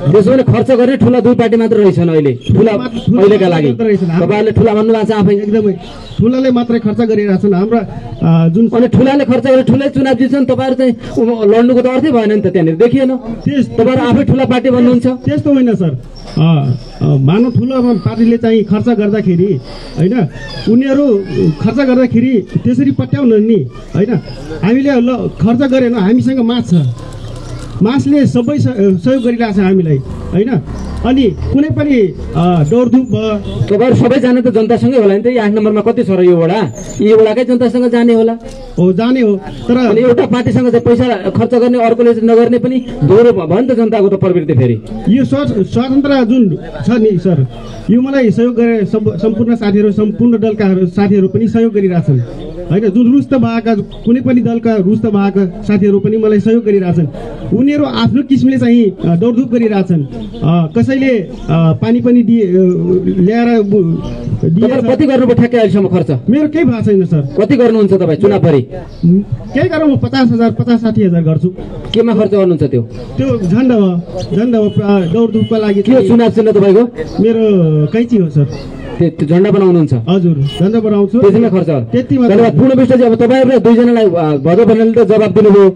त्यसो भने खर्च गर्ने ठुला 2 पार्टी मात्र रहेछन् अहिले, ठुला अहिलेका लागि। तपाईँहरूले ठुला भन्नुभएको छ आफै,
एकदमै ठुलाले मात्रै खर्च गरिरहेछन् हाम्रा जुन।
अनि ठुलाले खर्च गरेर ठुलै चुनाव जित्छन्, तपाईँहरू चाहिँ लड्नुको त अर्थै भएन नि त, त्यहाँनिर देखिएन। तपाईँहरू आफै ठुला पार्टी भन्नुहुन्छ?
त्यस्तो होइन सर, मानव ठुलो पार्टीले चाहिँ खर्च गर्दाखेरि होइन, उनीहरू खर्च गर्दाखेरि त्यसरी पट्याउनु नि होइन। हामीले खर्च गरेन, हामीसँग मास छ, मासले सबै सहयोग गरिरहेछ हामीलाई होइन।
अनि कुनै पनि दौडधुप भयो।
तपाईँहरू सबैजना त जनतासँगै होला नि त। 8 नम्बरमा कति छ र यो वडा? यो वडाकै जनतासँग जाने होला
हो, जाने हो। तर
अनि एउटा पार्टीसँग चाहिँ पैसा खर्च गर्ने, अर्कोले चाहिँ नगर्ने पनि दोहोरो भयो नि त जनताको त प्रवृत्ति। फेरि
यो स्वतन्त्र जुन छ नि सर, यो मलाई सहयोग गरे सम्पूर्ण साथीहरू, सम्पूर्ण दलका साथीहरू पनि सहयोग गरिरहेछन् होइन। जुन रुस्त भएका कुनै पनि दलका रुस्त भएका साथीहरू पनि मलाई सहयोग गरिरहेछन्। उनीहरू आफ्नो किसिमले चाहिँ दौडधुप गरिरहेछन्। कसैले पानी पनि ल्याएर
कति गर्नुभयो ठ्याक्कै अहिलेसम्म खर्च?
मेरो केही भएको छैन सर।
कति गर्नुहुन्छ तपाईँ चुनावभरि?
केही गरौँ, 50,000 50-60 हजार गर्छु।
केमा खर्च गर्नुहुन्छ त्यो?
त्यो झन्ड हो दौडधुपको लागि।
के हो चुनाव चिन्ह तपाईँको?
मेरो कैँची हो सर।
त्यो झन्डा बनाउनुहुन्छ?
हजुर, झन्डा बनाउँछु।
त्यसैमा खर्च हो?
त्यतिमा।
धन्यवाद पूर्ण विष्टजी। अब तपाईँहरूले दुईजनालाई भजो भन्नाले त जवाब दिनुभयो,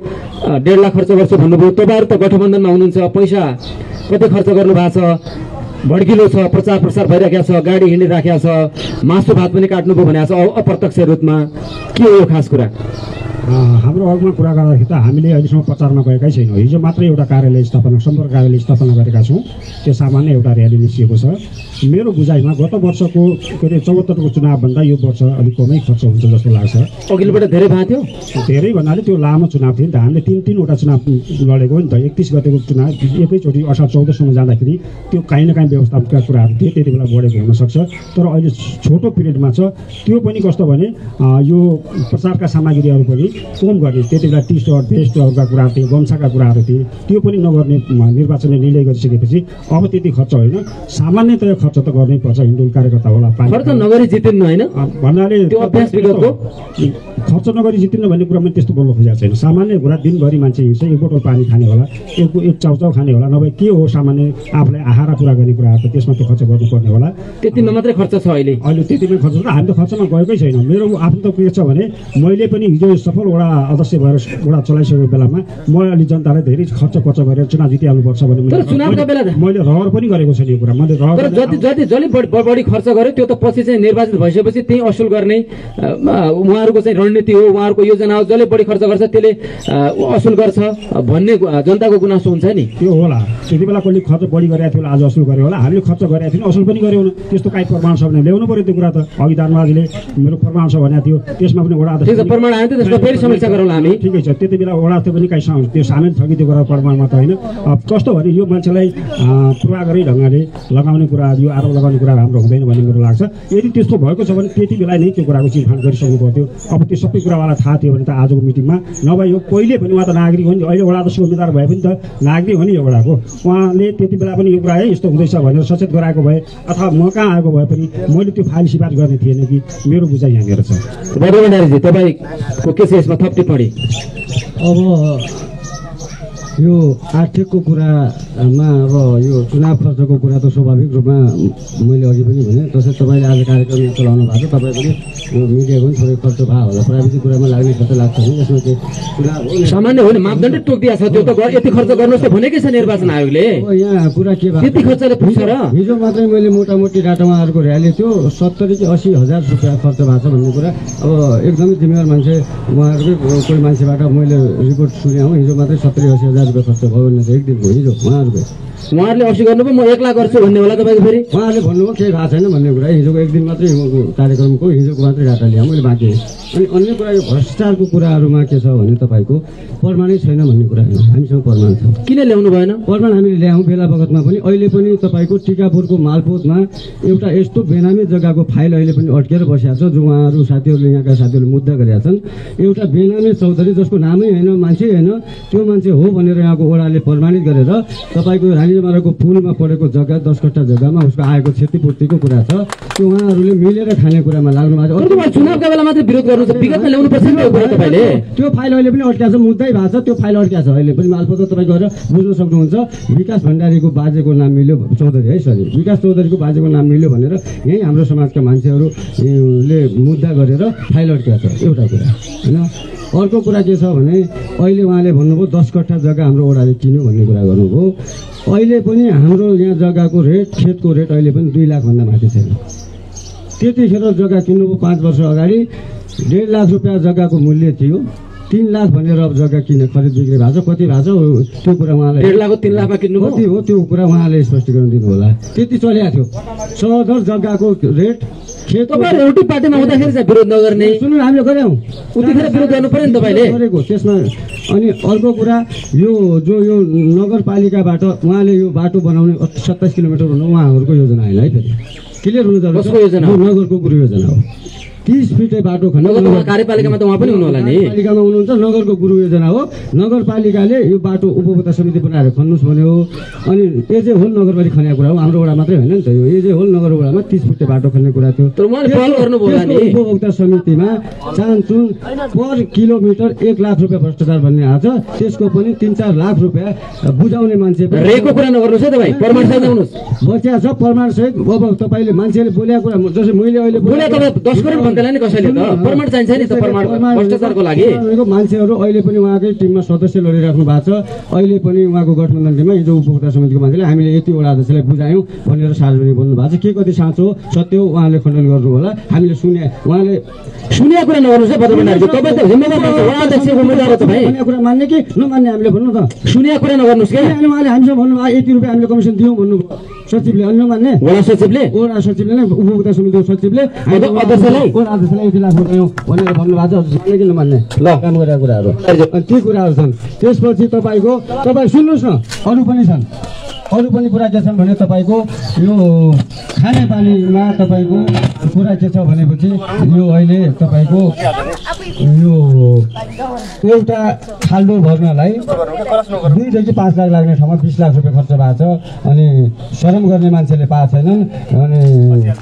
1.5 लाख खर्च गर्छु भन्नुभयो। तपाईँहरू त गठबन्धनमा हुनुहुन्छ, पैसा कति खर्च गर्नु भएको छ? भड्किलो छ, प्रचार प्रसार भइराखेको छ, गाडी हिँडिराखेको छ, मासु भात पनि काट्नुभयो भनेको छ अप्रत्यक्ष रूपमा। के हो यो खास कुरा?
हाम्रो हकमा कुरा गर्दाखेरि त हामीले अहिलेसम्म प्रचारमा गएकै छैनौँ। हिजो मात्रै एउटा कार्यालय स्थापना, सम्पर्क कार्यालय स्थापना गरेका छौँ। त्यो सामान्य एउटा र्याली निस्किएको छ। मेरो बुझाइमा गत वर्षको के अरे 74को चुनावभन्दा यो वर्ष अलिक कमै खर्च हुन्छ जस्तो लाग्छ।
अघिल्लोपल्ट धेरै भएको थियो?
धेरै भन्नाले त्यो लामो चुनाव थियो नि त। हामीले 3-3वटा चुनाव लडेको नि त। 31 गतेको चुनाव एकैचोटि असार 14सम्म जाँदाखेरि त्यो काहीँ न काहीँ व्यवस्थापनका कुराहरू थियो, त्यति बेला बढेको हुनसक्छ। तर अहिले छोटो पिरियडमा छ। त्यो पनि कस्तो भने यो प्रचारका सामग्रीहरू पनि कम गर्ने, त्यति बेला टी स्टल, भेस्टहरूका कुराहरू थिए, गम्छाका कुराहरू थिए, त्यो पनि नगर्ने निर्वाचनले निर्णय गरिसकेपछि अब त्यति खर्च होइन, सामान्यतया खर्च त गर्नै पर्छ। हिन्दू कार्यकर्ता होला,
खर्च नगरी जितिन्न होइन
भन्नाले
त्यो अभ्यास विगतको
खर्च नगरी जितिन्न भन्ने कुरा पनि त्यस्तो बोल्नु खोजेको छैन। सामान्य कुरा दिनभरि मान्छे हिँड्छ, 1 बोतल पानी खाने होला, एक चाउचाउ खाने होला, नभए के हो सामान्य आफूलाई आहारा पुरा गर्ने कुराहरू त त्यसमा त खर्च गर्नुपर्ने होला।
त्यतिमा मात्रै खर्च छ अहिले?
अहिले त्यतिमै खर्च छ। हामी त खर्चमा गएकै छैन। मेरो आफ्नो त के छ भने मैले पनि हिजो सफल वडा अध्यक्ष भएर वडा चलाइसकेको बेलामा म अलि जनतालाई धेरै खर्च गरेर चुनाव जितिहाल्नुपर्छ भने मैले रहर पनि गरेको छैन यो कुरा। मैले
जति बढी खर्च गर्यो त्यो त पछि चाहिँ निर्वाचित भइसकेपछि त्यही असुल गर्ने उहाँहरूको चाहिँ रणनीति हो, उहाँहरूको योजना हो। जसले बढी खर्च गर्छ त्यसले असुल गर्छ भन्ने जनताको गुनासो हुन्छ नि।
त्यो होला, त्यति बेला कसले खर्च बढी गरेको थियो, आज असुल गर्यो होला। हामीले खर्च गरेको थियौँ, असुल पनि गऱ्यौँ। त्यस्तो काहीँ प्रमाण छ भने ल्याउनु पर्यो त्यो कुरा त। अघि दानबाजीले मेरो प्रमाण छ भनेको थियो, त्यसमा पनि वडा
प्रमाण आयो त्यसमा फेरि समीक्षा गरौँला हामी।
ठिकै छ, त्यति बेला वडा पनि काहीँ त्यो सामेल छ कि त्यो कुरा प्रमाणमा त होइन। कस्तो भने यो मान्छेलाई पूर्वाग्रही ढङ्गले लगाउने कुरा, यो आरोप लगाउने कुरा हाम्रो हुँदैन भन्ने मेरो लाग्छ। यदि त्यस्तो भएको छ भने त्यति बेला नै त्यो कुराको चिरफान गरिसक्नु पर्थ्यो। अब त्यो सबै कुरावाला थाहा थियो भने त आजको मिटिङमा नभए यो पहिले पनि उहाँ त नागरिक हो नि, अहिले वडा अध्यक्षको उम्मेदवार भए पनि त नागरिक हो नि यो वडाको। उहाँले त्यति बेला पनि यो कुरा है यस्तो हुँदैछ भनेर सचेत गराएको भए अथवा म कहाँ आएको भए पनि मैले त्यो फाइल सिफारिस गर्ने थिएन कि मेरो बुझाइ यहाँनिर छ।
भण्डारीजी तपाईँको के छ यसमा थप टिप्पणी?
अब यो आर्थिकको कुरामा अब यो चुनाव खर्चको कुरा त स्वाभाविक रूपमा मैले अघि पनि भने, तसर्थ तपाईँले आज कार्यक्रम यहाँ चलाउनु भएको छ, तपाईँ पनि यो मिडियाको पनि थोरै खर्च भयो होला, प्राविधिक कुरामा लाग्ने खर्च लाग्छ भने यसमा चाहिँ चुनाव
सामान्य हो नि, मापदण्ड तोकिदिया छ। त्यो त यति खर्च गर्नुहोस् त भनेकै छ निर्वाचन आयोगले।
अब यहाँ कुरा के भयो,
त्यति खर्चले पुग्छ र?
हिजो मात्रै मैले मोटामोटी डाटा उहाँहरूको र्याली थियो 70 कि 80 हजार रुपियाँ खर्च भएको छ भन्ने कुरा। अब एकदमै जिम्मेवार मान्छे उहाँहरूकै कोही मान्छेबाट मैले रिपोर्ट सुनेँ, हिजो मात्रै 70-80 हजार रुपियाँ खर्च भयो भने एक दिनको हिजो उहाँहरूले 80 गर्नुभयो, म 1 लाख गर्छु भन्ने होला तपाईँको। फेरि उहाँहरूले भन्नुभयो केही भएको छैन भन्ने कुरा। हिजोको एक दिन मात्रै कार्यक्रमको हिजोको मात्रै डाटा ल्याएँ मैले बाँकी। अनि अन्य कुरा यो भ्रष्टाचारको कुराहरूमा के छ भने तपाईँको प्रमाणै छैन भन्ने कुरा होइन, हामीसँग प्रमाण छ।
किन ल्याउनु भएन?
प्रमाण हामीले ल्यायौँ बेला बखतमा पनि। अहिले पनि तपाईँको टिकापुरको मालपोतमा एउटा यस्तो बेनामी जग्गाको फाइल अहिले पनि अड्केर बसेको छ, जो उहाँहरू साथीहरूले यहाँका साथीहरूले मुद्दा गरेका छन्। एउटा बेनामी चौधरी जसको नामै होइन, मान्छे होइन, त्यो मान्छे हो भनेर यहाँको वडाले प्रमाणित गरेर तपाईँको रानीमाराको पुलमा परेको जग्गा 10 कट्टा जग्गामा उसको आएको क्षतिपूर्तिको कुरा छ, त्यो उहाँहरूले मिलेर खाने कुरामा लाग्नु भएको छ।
चुनावका बेला मात्रै विरोध गर्नु छ, विगतमा ल्याउनु पर्छ नि यो कुरा तपाईँले।
त्यो फाइल अहिले पनि अड्किएको छ, मुद्दै भएको छ, त्यो फाइल अड्किएको छ अहिले पनि। मालपोत तपाईँ गएर बुझ्न सक्नुहुन्छ। विकास भण्डारीको बाजेको नाम मिल्यो, चौधरी है सरी, विकास चौधरीको बाजेको नाम मिल्यो भनेर यहीँ हाम्रो समाजका मान्छेहरूले मुद्दा गरेर फाइल अड्किएको छ, एउटा कुरा होइन। अर्को कुरा के छ भने अहिले उहाँले भन्नुभयो 10 कट्ठा जग्गा हाम्रो वडाले किन्यो भन्ने कुरा गर्नुभयो। अहिले पनि हाम्रो यहाँ जग्गाको रेट, खेतको रेट अहिले पनि 2 लाखभन्दा माथि छैन। त्यतिखेर जग्गा किन्नुभयो 5 वर्ष अगाडि 1.5 लाख रुपियाँ जग्गाको मूल्य थियो। 3 लाख भनेर अब जग्गा किन खरिद बिक्री भएको छ, कति भएको छ त्यो कुरा उहाँलाई
1.5 लाख 3 लाखमा किन्नु
कति हो त्यो कुरा उहाँले स्पष्टीकरण दिनु होला। त्यति चलेको थियो सदर जग्गाको रेट खेत।
तपाईहरु एउटै पार्टीमा हुँदाखेरि चाहिँ विरोध नगर्ने
सुन्नु हामीले गर्यौं
उतिखेर विरोध गर्नु पर्यो नि तपाईले
गरेको त्यसमा। अनि अर्को कुरा यो जो यो नगरपालिकाबाट उहाँले यो बाटो बनाउने 27 किलोमिटर भन्नु उहाँहरूको योजना होइन है, फेरि क्लियर हुनु जरुरी छ।
कसको योजना हो?
नगरको कुरो योजना हो। 30 फिटै बाटो खन्नु
कार्यपालिकामा त उहाँ पनि हुनु होला नि।
कार्यपालिकामा हुनुहुन्छ, नगरको गुरु योजना हो। नगरपालिकाले यो बाटो उपभोक्ता समिति बनाएर खन्नुस् भन्यो। अनि एजे होल नगरपालिका खनेको कुरा हो, हाम्रो वडा मात्रै होइन नि त, यो एजे होल नगर वडामा 30 फिटै बाटो खन्ने कुरा थियो।
तर उहाँले पहल गर्नु भयो नि।
उपभोक्ता समितिमा चान्चुन पर किलोमिटर 1 लाख रुपियाँ भ्रष्टाचार भन्ने आछ, त्यसको पनि 3-4 लाख रुपियाँ बुझाउने मान्छे
रेको कुरा नगर्नुस् है तपाई, प्रमाण सहित आउनुस्।
बच्या छ प्रमाण सहित। अब तपाईले मान्छेले बोलेको कुरा जसै मैले अहिले
बोले तपाईँ 10 करोड भन्दैला नि कसैले त प्रमाण चाहिन्छ नि त, प्रमाण भ्रष्टाचारको लागि।
मान्छेहरू अहिले पनि उहाँकै टिममा सदस्य लडिराख्नु भएको छ। अहिले पनि उहाँको गठबन्धन टिममा हिजो उपभोक्ता समितिको मान्छेले हामीले यति वडा अध्यक्षलाई बुझायौँ भनेर सार्वजनिक बोल्नु भएको छ। के कति साँचो सत्य हो उहाँले खण्डन गर्नु होला, हामीले सुने। उहाँले
सुनेको कुरा नगर्नुस् है भद्रभण्डारी, तपाईँ त जिम्मेवार मान्छे, वडा अध्यक्ष उम्मेदवार हो तपाईँ।
सुनेको कुरा मान्ने कि नमान्ने हामीले भन्नु त।
सुनेको कुरा नगर्नुस् के।
अनि उहाँले हामीसँग भन्नुभयो 80 रुपियाँ हामीले कमिसन दियौँ भन्नुभयो सचिवले। अनि नमान्ने
वडा सचिवले
नै उपभोक्ता समितिको सचिवले
अध्यक्षलाई
1 लाख रुपियाँ भनेर भन्नुभएको छ। मान्ने कि नमान्ने काम गरेका कुराहरू। अनि ती कुराहरू छन्। त्यसपछि तपाईँ सुन्नुहोस् न, अरू पनि छन्। अरू पनि कुरा के छन् भने तपाईँको यो खानेपानीमा तपाईँको कुरा के छ भनेपछि यो अहिले तपाईँको यो एउटा खाल्डो भर्नलाई 2 देखि 5 लाख लाग्ने ठाउँमा 20 लाख रुपियाँ खर्च भएको छ। अनि श्रम गर्ने मान्छेले पाएको छैनन्। अनि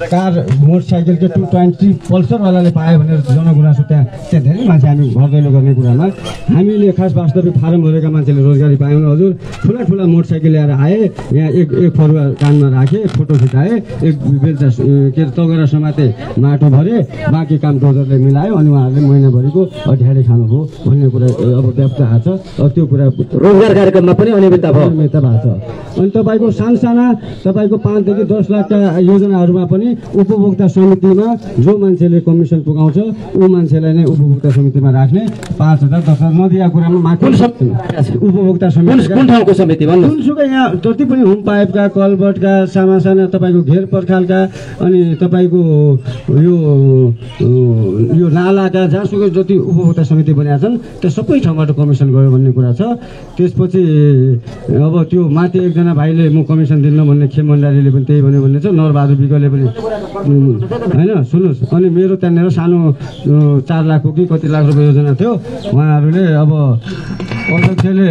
कार मोटरसाइकल के 220 पल्सरवालाले पायो भनेर जनगुनासो त्यहाँ धेरै मान्छे हामी भर्दैलो गर्ने कुरामा हामीले खास वास्तविक फारम भरेका मान्छेले रोजगारी पायौँ। हजुर ठुला मोटरसाइकल ल्याएर आए, यहाँ एक फरुवा कानमा राखे, फोटो खिचाए, एक बेल्चा के तगरा समाते, माटो भरे, बाँकी काम डोजरले मिलायो। अनि उहाँहरूले महिनाभरिको अध्याय खानुभयो भन्ने कुरा अब व्याप्त भएको छ। अब त्यो कुरा
रोजगार कार्यक्रममा पनि अनियमितता भएको
छ। अनि तपाईँको सानसाना तपाईँको 5 देखि 10 लाखका योजनाहरूमा पनि उपभोक्ता समितिमा जो मान्छेले कमिसन पुगाउँछ ऊ मान्छेलाई नै उपभोक्ता समितिमा राख्ने। 5,000 10,000 नदिएको कुरामा माथि उपभोक्ता समिति
कुन ठाउँको समिति भन्नु?
जुनसुकै यहाँ जति पनि होम पाइपका, कलबटका, साना तपाईँको घेर पर्खालका, अनि तपाईँको यो नालाका, जहाँसुकै जति उपभोक्ता समिति बनेका छन् त्यो सबै ठाउँबाट कमिसन गयो भन्ने कुरा छ। त्यसपछि अब त्यो माथि एकजना भाइले म कमिसन दिन्न भन्ने खेम भण्डारीले पनि त्यही भन्यो भन्ने छ। नरबहादुर विकले पनि होइन सुन्नुहोस्। अनि मेरो त्यहाँनिर सानो 4 लाखको कि कति लाख रुपियाँ योजना थियो। उहाँहरूले अब अध्यक्षले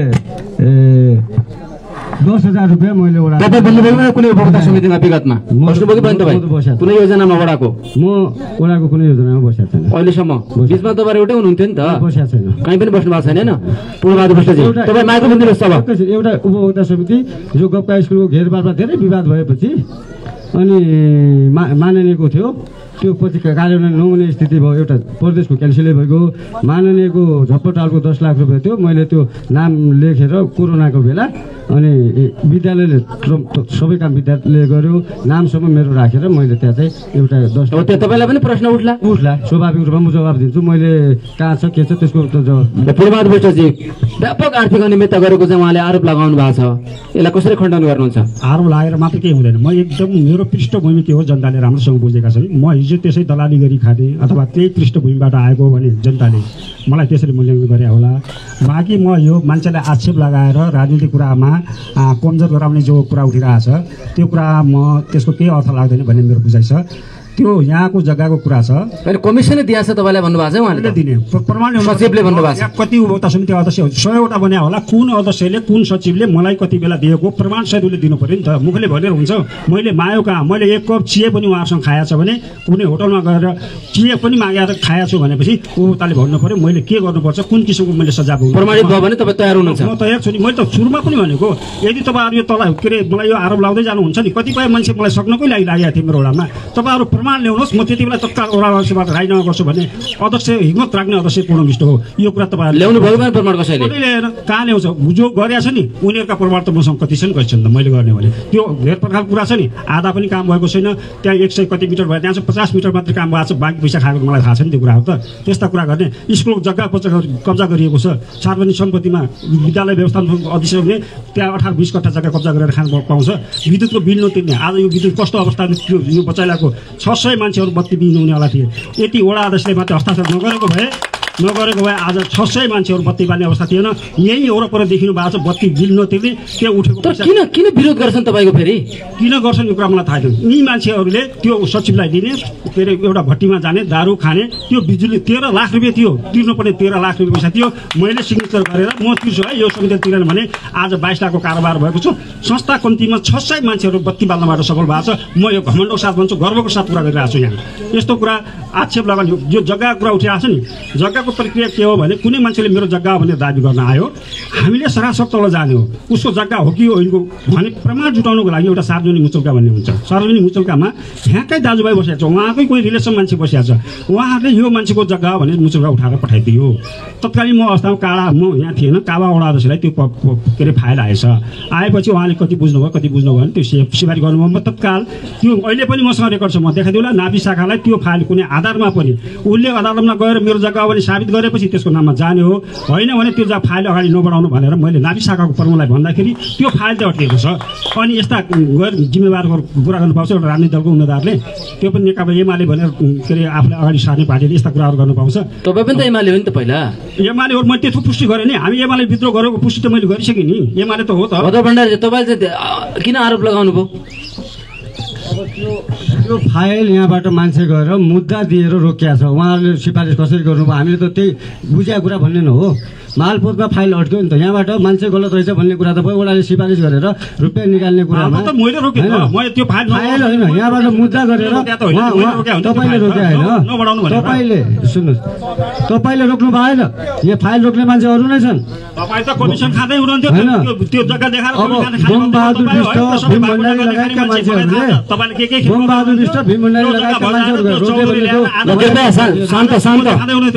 10,000 रुपियाँ मैले वडा
तपाईँ बोल्नुभएको कुनै उपभोक्ता समितिमा विगतमा बस्नुभयो कि पनि तपाईँ कुनै योजनामा वडाको?
म वडाको कुनै योजनामा बसेको छैन
अहिलेसम्म। बिचमा तपाईँ एउटै हुनुहुन्थ्यो नि त,
बसेको छैन,
कहीँ पनि बस्नु भएको छैन होइन? पूर्णबहादुर भट्टजी तपाईँ माइक्रोफोन दिनुहोस् अब।
एउटा उपभोक्ता समिति जो गप्का स्कुलको घेरबारमा धेरै विवाद भएपछि अनि माननीयको थियो, त्यो पछि कार्यान्वयन नहुने स्थिति भयो। एउटा प्रदेशको क्यान्सलै भइगयो। माननीयको झप्पटालको 10 लाख रुपियाँ थियो। मैले त्यो नाम लेखेर कोरोनाको बेला अनि विद्यालयले सबै काम विद्यालयले गर्यो, नामसम्म मेरो राखेर मैले त्यहाँ चाहिँ एउटा 10 लाख।
त्यो तपाईँलाई पनि प्रश्न उठ्ला
स्वाभाविक रूपमा म जवाब दिन्छु। मैले कहाँ छ के छ त्यसको जवाब।
पूर्णबहादुर भट्टजी व्यापक आर्थिक अनियमितता गरेको चाहिँ उहाँले आरोप लगाउनु भएको छ, यसलाई कसरी खण्डन गर्नुहुन्छ?
आरोप लगाएर मात्र केही हुँदैन। म एकदम मेरो पृष्ठभूमि के हो जनताले राम्रोसँग बुझेका छन्। म हिजो त्यसै दलाली गरी खाँदै अथवा त्यही पृष्ठभूमिबाट आएको भने जनताले मलाई त्यसरी मूल्याङ्कन गरे होला। बाँकी म यो मान्छेलाई आक्षेप लगाएर राजनीतिक कुरामा कमजोर गराउने जो कुरा उठिरहेछ त्यो कुरा म त्यसको केही अर्थ लाग्दैन भन्ने मेरो बुझाइ छ। त्यो यहाँको जग्गाको कुरा छ।
कमिसनले दिएको छ तपाईँलाई भन्नुभएको छ उहाँले
दिने प्रमाण
सचिवले भन्नुभएको छ।
कति उपभोक्ता समिति अध्यक्ष 100वटा बन्या होला, कुन अध्यक्षले कुन सचिवले मलाई कति बेला दिएको प्रमाण सहित उसले दिनु पर्यो नि त। मुखले भनेर हुन्छ मैले मायो कहाँ, मैले 1 कप चिया पनि उहाँसँग खाएको छ भने कुनै होटलमा गएर चिया पनि मागेर खाएको छु भनेपछि उपभोक्ताले भन्नु पर्यो मैले के गर्नुपर्छ, कुन किसिमको मैले सजाब
प्रमाणित भयो भने तपाईँ तयार हुनुहुन्छ?
म तयार छु नि। मैले त सुरुमा पनि भनेको यदि तपाईँहरू यो तल के अरे मलाई यो आरोप लाउँदै जानुहुन्छ नि, कतिपय मान्छे मलाई सक्नकै लागि लागेको थियो मेरो वडामा, तपाईँहरू प्रमाण ल्याउनुहोस्, म त्यति बेला तत्काल वडा अध्यक्षबाट राजीनामा गर्छु भन्ने अध्यक्ष हिम्मत राख्ने अध्यक्ष पूर्ण विष्ट हो। यो कुरा तपाईहरुले
ल्याउनु भयो भने प्रमाण कसैले
ल्याएर कहाँ ल्याउँछ? जो गरेछ नि उनीहरुका प्रमाण त मसँग कति छन् कहन्छन् त मैले गर्ने भने त्यो धेर प्रकारको कुरा छ नि। आधा पनि काम भएको छैन, त्यहाँ 100 कति मिटर भयो, त्यहाँ चाहिँ 50 मिटर मात्र काम भएको छ, बाँकी पैसा खाएको मलाई थाहा छ नि त्यो कुराहरु त। त्यस्ता कुरा गर्ने स्कुलको जग्गा कब्जा गरिएको छ, सार्वजनिक सम्पत्तिमा विद्यालय व्यवस्थापन अध्यक्ष हुने त्यहाँ 18-20 कट्ठा जग्गा कब्जा गरेर खान पाउँछ। विद्युतको बिल नतिर्ने, आज यो विद्युत कस्तो अवस्थामा थियो, यो बचाइलाको 600 मान्छेहरू बत्ती बिल हुनेवाला थिए। यति वडा अध्यक्षले मात्र हस्ताक्षर नगरेको भए आज 600 मान्छेहरू बत्ती बाल्ने अवस्था थिएन। यही वरपर देखिनु भएको छ बत्ती बिल नतिर्ने, त्यो उठेको पैसा
किन विरोध गर्छन् तपाईको फेरि?
किन गर्छन् यो कुरा मलाई थाहा छैन। यी मान्छेहरूले त्यो सचिवलाई दिने, के अरे एउटा भट्टीमा जाने, दारू खाने, त्यो बिजुली 13 लाख रुपियाँ थियो, तिर्नुपर्ने 13 लाख रुपियाँ पैसा थियो। मैले सिग्नेचर गरेर म तिर्छु है, यो समितिले तिरेन भने आज 22 लाखको कारोबार भएको छ। संस्था कम्तीमा 600 मान्छेहरू बत्ती बाल्नबाट सफल भएको छ। म यो घमण्डको साथ भन्छु, गर्वको साथ कुरा गरिरहेको छु। यहाँ यस्तो कुरा आक्षेप लगाउने, यो जग्गाको कुरा उठिरहेको छ नि, जग्गाको प्रक्रिया के हो भने कुनै मान्छेले मेरो जग्गा भनेर दाबी गर्न आयो, हामीले सरासर तल जाने हो, उसको जग्गा हो कि होइन भने प्रमाण जुटाउनुको लागि एउटा सार्वजनिक मुचुल्का भन्ने हुन्छ। सार्वजनिक मुचुल्कामा यहाँकै दाजुभाइ बसिएको छ, उहाँकै कोही रिलेसन मान्छे बसिएको छ, उहाँहरूले यो मान्छेको जग्गा भनेर मुचुल्का उठाएर पठाइदियो। तत्कालीन म अवस्थामा म यहाँ थिएन, काबा वडा अध्यक्षलाई त्यो के अरे फाइल आएपछि उहाँले कति बुझ्नुभयो कति बुझ्नुभयो भने त्यो सिफारिस गर्नुभयो। म तत्काल त्यो अहिले पनि मसँग रेकर्ड छ, म देखाइदिउँला। नाभि शाखालाई त्यो फाइल कुनै आधारमा पनि उसले अदालतमा गएर मेरो जग्गा भने साबित गरेपछि त्यसको नाममा जाने हो, होइन भने त्यो फाइल अगाडि नबढाउनु भनेर मैले नाभि शाखाको प्रमुखलाई भन्दाखेरि त्यो फाइल त अड्किएको छ। अनि यस्ता गैर जिम्मेवारको कुरा गर्नु पाउँछ एउटा राजनीतिक दलको उम्मेदवारले, त्यो पनि नेकपा एमाले भनेर के अरे आफूले अगाडि सार्ने पार्टीले यस्ता कुराहरू गर्नु पाउँछ।
तपाईँ पनि त एमाले हो नि त पहिला?
एमाले हो, मैले त्यत्रो पुष्टि गरेँ नि, हामी एमाले विद्रोह गरेको पुष्टि त मैले गरिसकेँ नि, एमाले त हो त।
भद्र भण्डारी तपाईँले चाहिँ किन आरोप लगाउनु भयो?
त्यो फाइल यहाँबाट मान्छे गएर मुद्दा दिएर रोकिया छ, उहाँहरूले सिफारिस कसरी गर्नुभयो हामीले त त्यही बुझेको कुरा भन्ने न हो। मालपोतमा फाइल अड्क्यो नि त, यहाँबाट मान्छे गलत रहेछ भन्ने कुरा त भयो, वडाले सिफारिस गरेर रुपियाँ निकाल्ने कुरामा फाइल होइन, यहाँबाट मुद्दा गरेर तपाईँले रोके होइन, तपाईँले सुन्नुहोस्, तपाईँले रोक्नु भएन, यहाँ फाइल रोक्ने मान्छे अरू नै छन्। बोमबहादुर विष्ट, भीम भण्डारी लगायतका मान्छेहरूले, बोमबहादुर विष्ट, भीम भण्डारी लगायतका मान्छेहरू रोके भनेको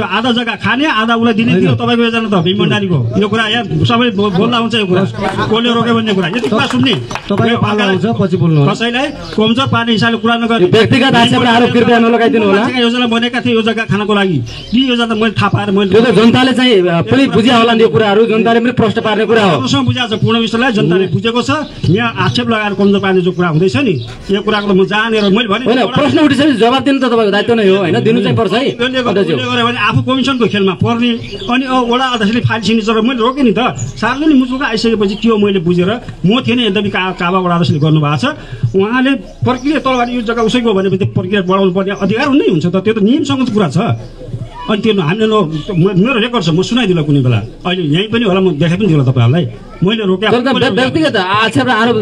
आधा जग्गा खाने आधा उसलाई दिने थियो। तपाईँको योजना त भीम भण्डारीको यो कुरा यहाँ सबै बोल्दा हुन्छ, यो कुरा कसले रोक्यो भन्ने कुरा यति कुरा सुन्ने
तपाईँको पाला हुन्छ पछि बोल्नु,
कसैलाई कमजोर पार्ने हिसाबले कुरा नगर्ने,
व्यक्तिगत आक्षेपमा आरोप कृपया नलगाइदिनु होला।
योजना बनेका थिए यो जग्गा खानको लागि, ती योजना त मैले थाहा पाएर मैले
त्यो त जनताले चाहिँ पनि बुझ्या होला नि, यो कुराहरू जनताले पनि प्रश्न पार्ने कुरा हो।
राम्रोसँग बुझाएको छ, पूर्ण विश्वलाई जनताले बुझेको छ। यहाँ आक्षेप लगाएर कमजोर पार्ने जो कुरा हुँदैछ नि, यो कुराको म जानेर मैले भने
होइन, प्रश्न उठिसकेपछि जवाब दिनु त तपाईँको दायित्व नै हो होइन, दिनु चाहिँ पर्छ है।
भने आफू कमिसनको खेलमा पर्ने, अनि वडा अध्यक्षले फाइल सिग्नेचर मैले रोकेँ नि त। सार्वजनिक मुचुल्का आइसकेपछि के हो मैले बुझेर, म थिएन यद्यपि काबा वडा अध्यक्षले गर्नुभएको छ, उहाँले प्रक्रिया तलबाट यो जग्गा उसैको भनेपछि प्रक्रिया बढाउनु पर्ने अधिकार नै हुन्छ त, त्यो त नियमसँग कुरा छ। अनि त्यो हामीले मेरो रेकर्ड छ, म सुनाइदिउँला कुनै बेला, अहिले यहीँ पनि होला, म देखाइ पनि दिउँला तपाईँहरूलाई। मैले रोकेँ
व्यक्तिगत आक्षेप र आरोप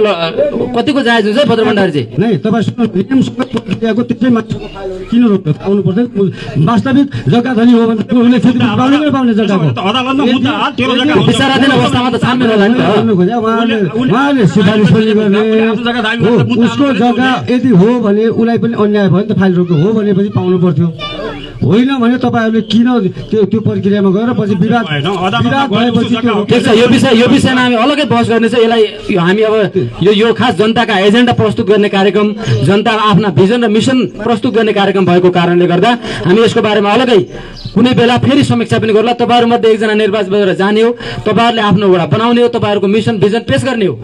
कतिको जायज हुन्छ भद्र भण्डारीजी?
नै तपाईँ नियमसँग प्रक्रियाको त्यसै मान्छेको किन रोक्यो आउनु पर्छ। वास्तविक जग्गा धनी हो भने उसले खेती पाउने पाउने जग्गाको
अदालतमा मुद्दा
विचाराधीन अवस्थामा त छानबिन होला नि त।
उहाँले सिफारिस पनि गर्ने, उसको जग्गा यदि हो भने उसलाई पनि अन्याय भयो नि त, फाइल रोक्यो हो भनेपछि पाउनु पर्थ्यो, होइन भने तपाईँहरूले किन त्यो प्रक्रियामा गएर पछि विवाद भएपछि
ठिक छ। यो विषयमा हामी अलग्गै बहस गर्ने छ। यसलाई हामी अब यो खास जनताका एजेन्डा प्रस्तुत गर्ने कार्यक्रम, जनता आफ्ना भिजन र मिसन प्रस्तुत गर्ने कार्यक्रम भएको कारणले गर्दा हामी यसको बारेमा अलग्गै कुनै बेला फेरि समीक्षा पनि गर्ला। तपाईँहरूमध्ये एकजना निर्वाचित भएर जाने हो, तपाईँहरूले आफ्नो वडा बनाउने हो, तपाईँहरूको मिसन भिजन पेश गर्ने हो।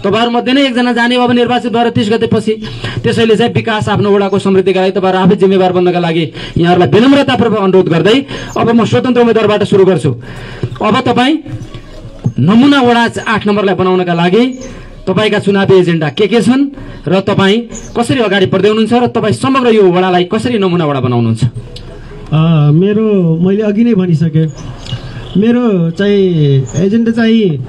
तपाईँहरूमध्ये नै एकजना जाने हो अब निर्वाचित भएर 30 गतेपछि। त्यसैले चाहिँ विकास आफ्नो वडाको समृद्धिका लागि तपाईँहरू आफै जिम्मेवार बन्नका लागि यहाँहरूलाई विनम्रतापूर्वक अनुरोध गर्दै अब म स्वतन्त्र उम्मेदवारबाट सुरु गर्छु। अब तपाईँ नमुना वडा 8 नम्बरलाई बनाउनका लागि तपाईँका चुनावी एजेन्डा के छन् र तपाईँ कसरी अगाडि बढ्दै हुनुहुन्छ र तपाईँ समग्र यो वडालाई कसरी नमुना वडा बनाउनुहुन्छ?
मेरो मैले अघि नै भनिसकेँ, मेरो चाहिँ एजेन्डा चाहिँ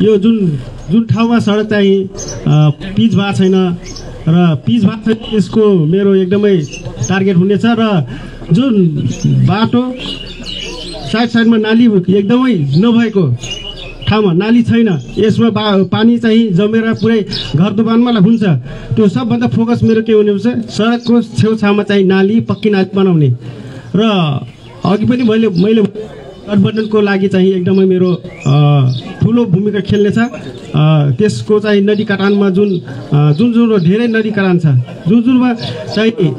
यो जुन ठाउँमा सडक चाहिँ पिच भएको छैन र पिच भएको छैन यसको मेरो एकदमै टार्गेट हुनेछ। र जुन बाटो साइडमा नाली एकदमै नभएको ठाउँमा नाली छैन, यसमा पानी चाहिँ जमेर पुरै घर दोकानमा हुन्छ। त्यो सबभन्दा फोकस मेरो के हुने हुन्छ, सडकको छेउछाउमा चाहिँ नाली, पक्की नाली बनाउने। र अघि पनि मैले गठबन्धनको लागि चाहिँ एकदमै मेरो ठुलो भूमिका खेल्नेछ। त्यसको चाहिँ नदी कटानमा जुन धेरै नदी कटान छ, जुनमा चाहिँ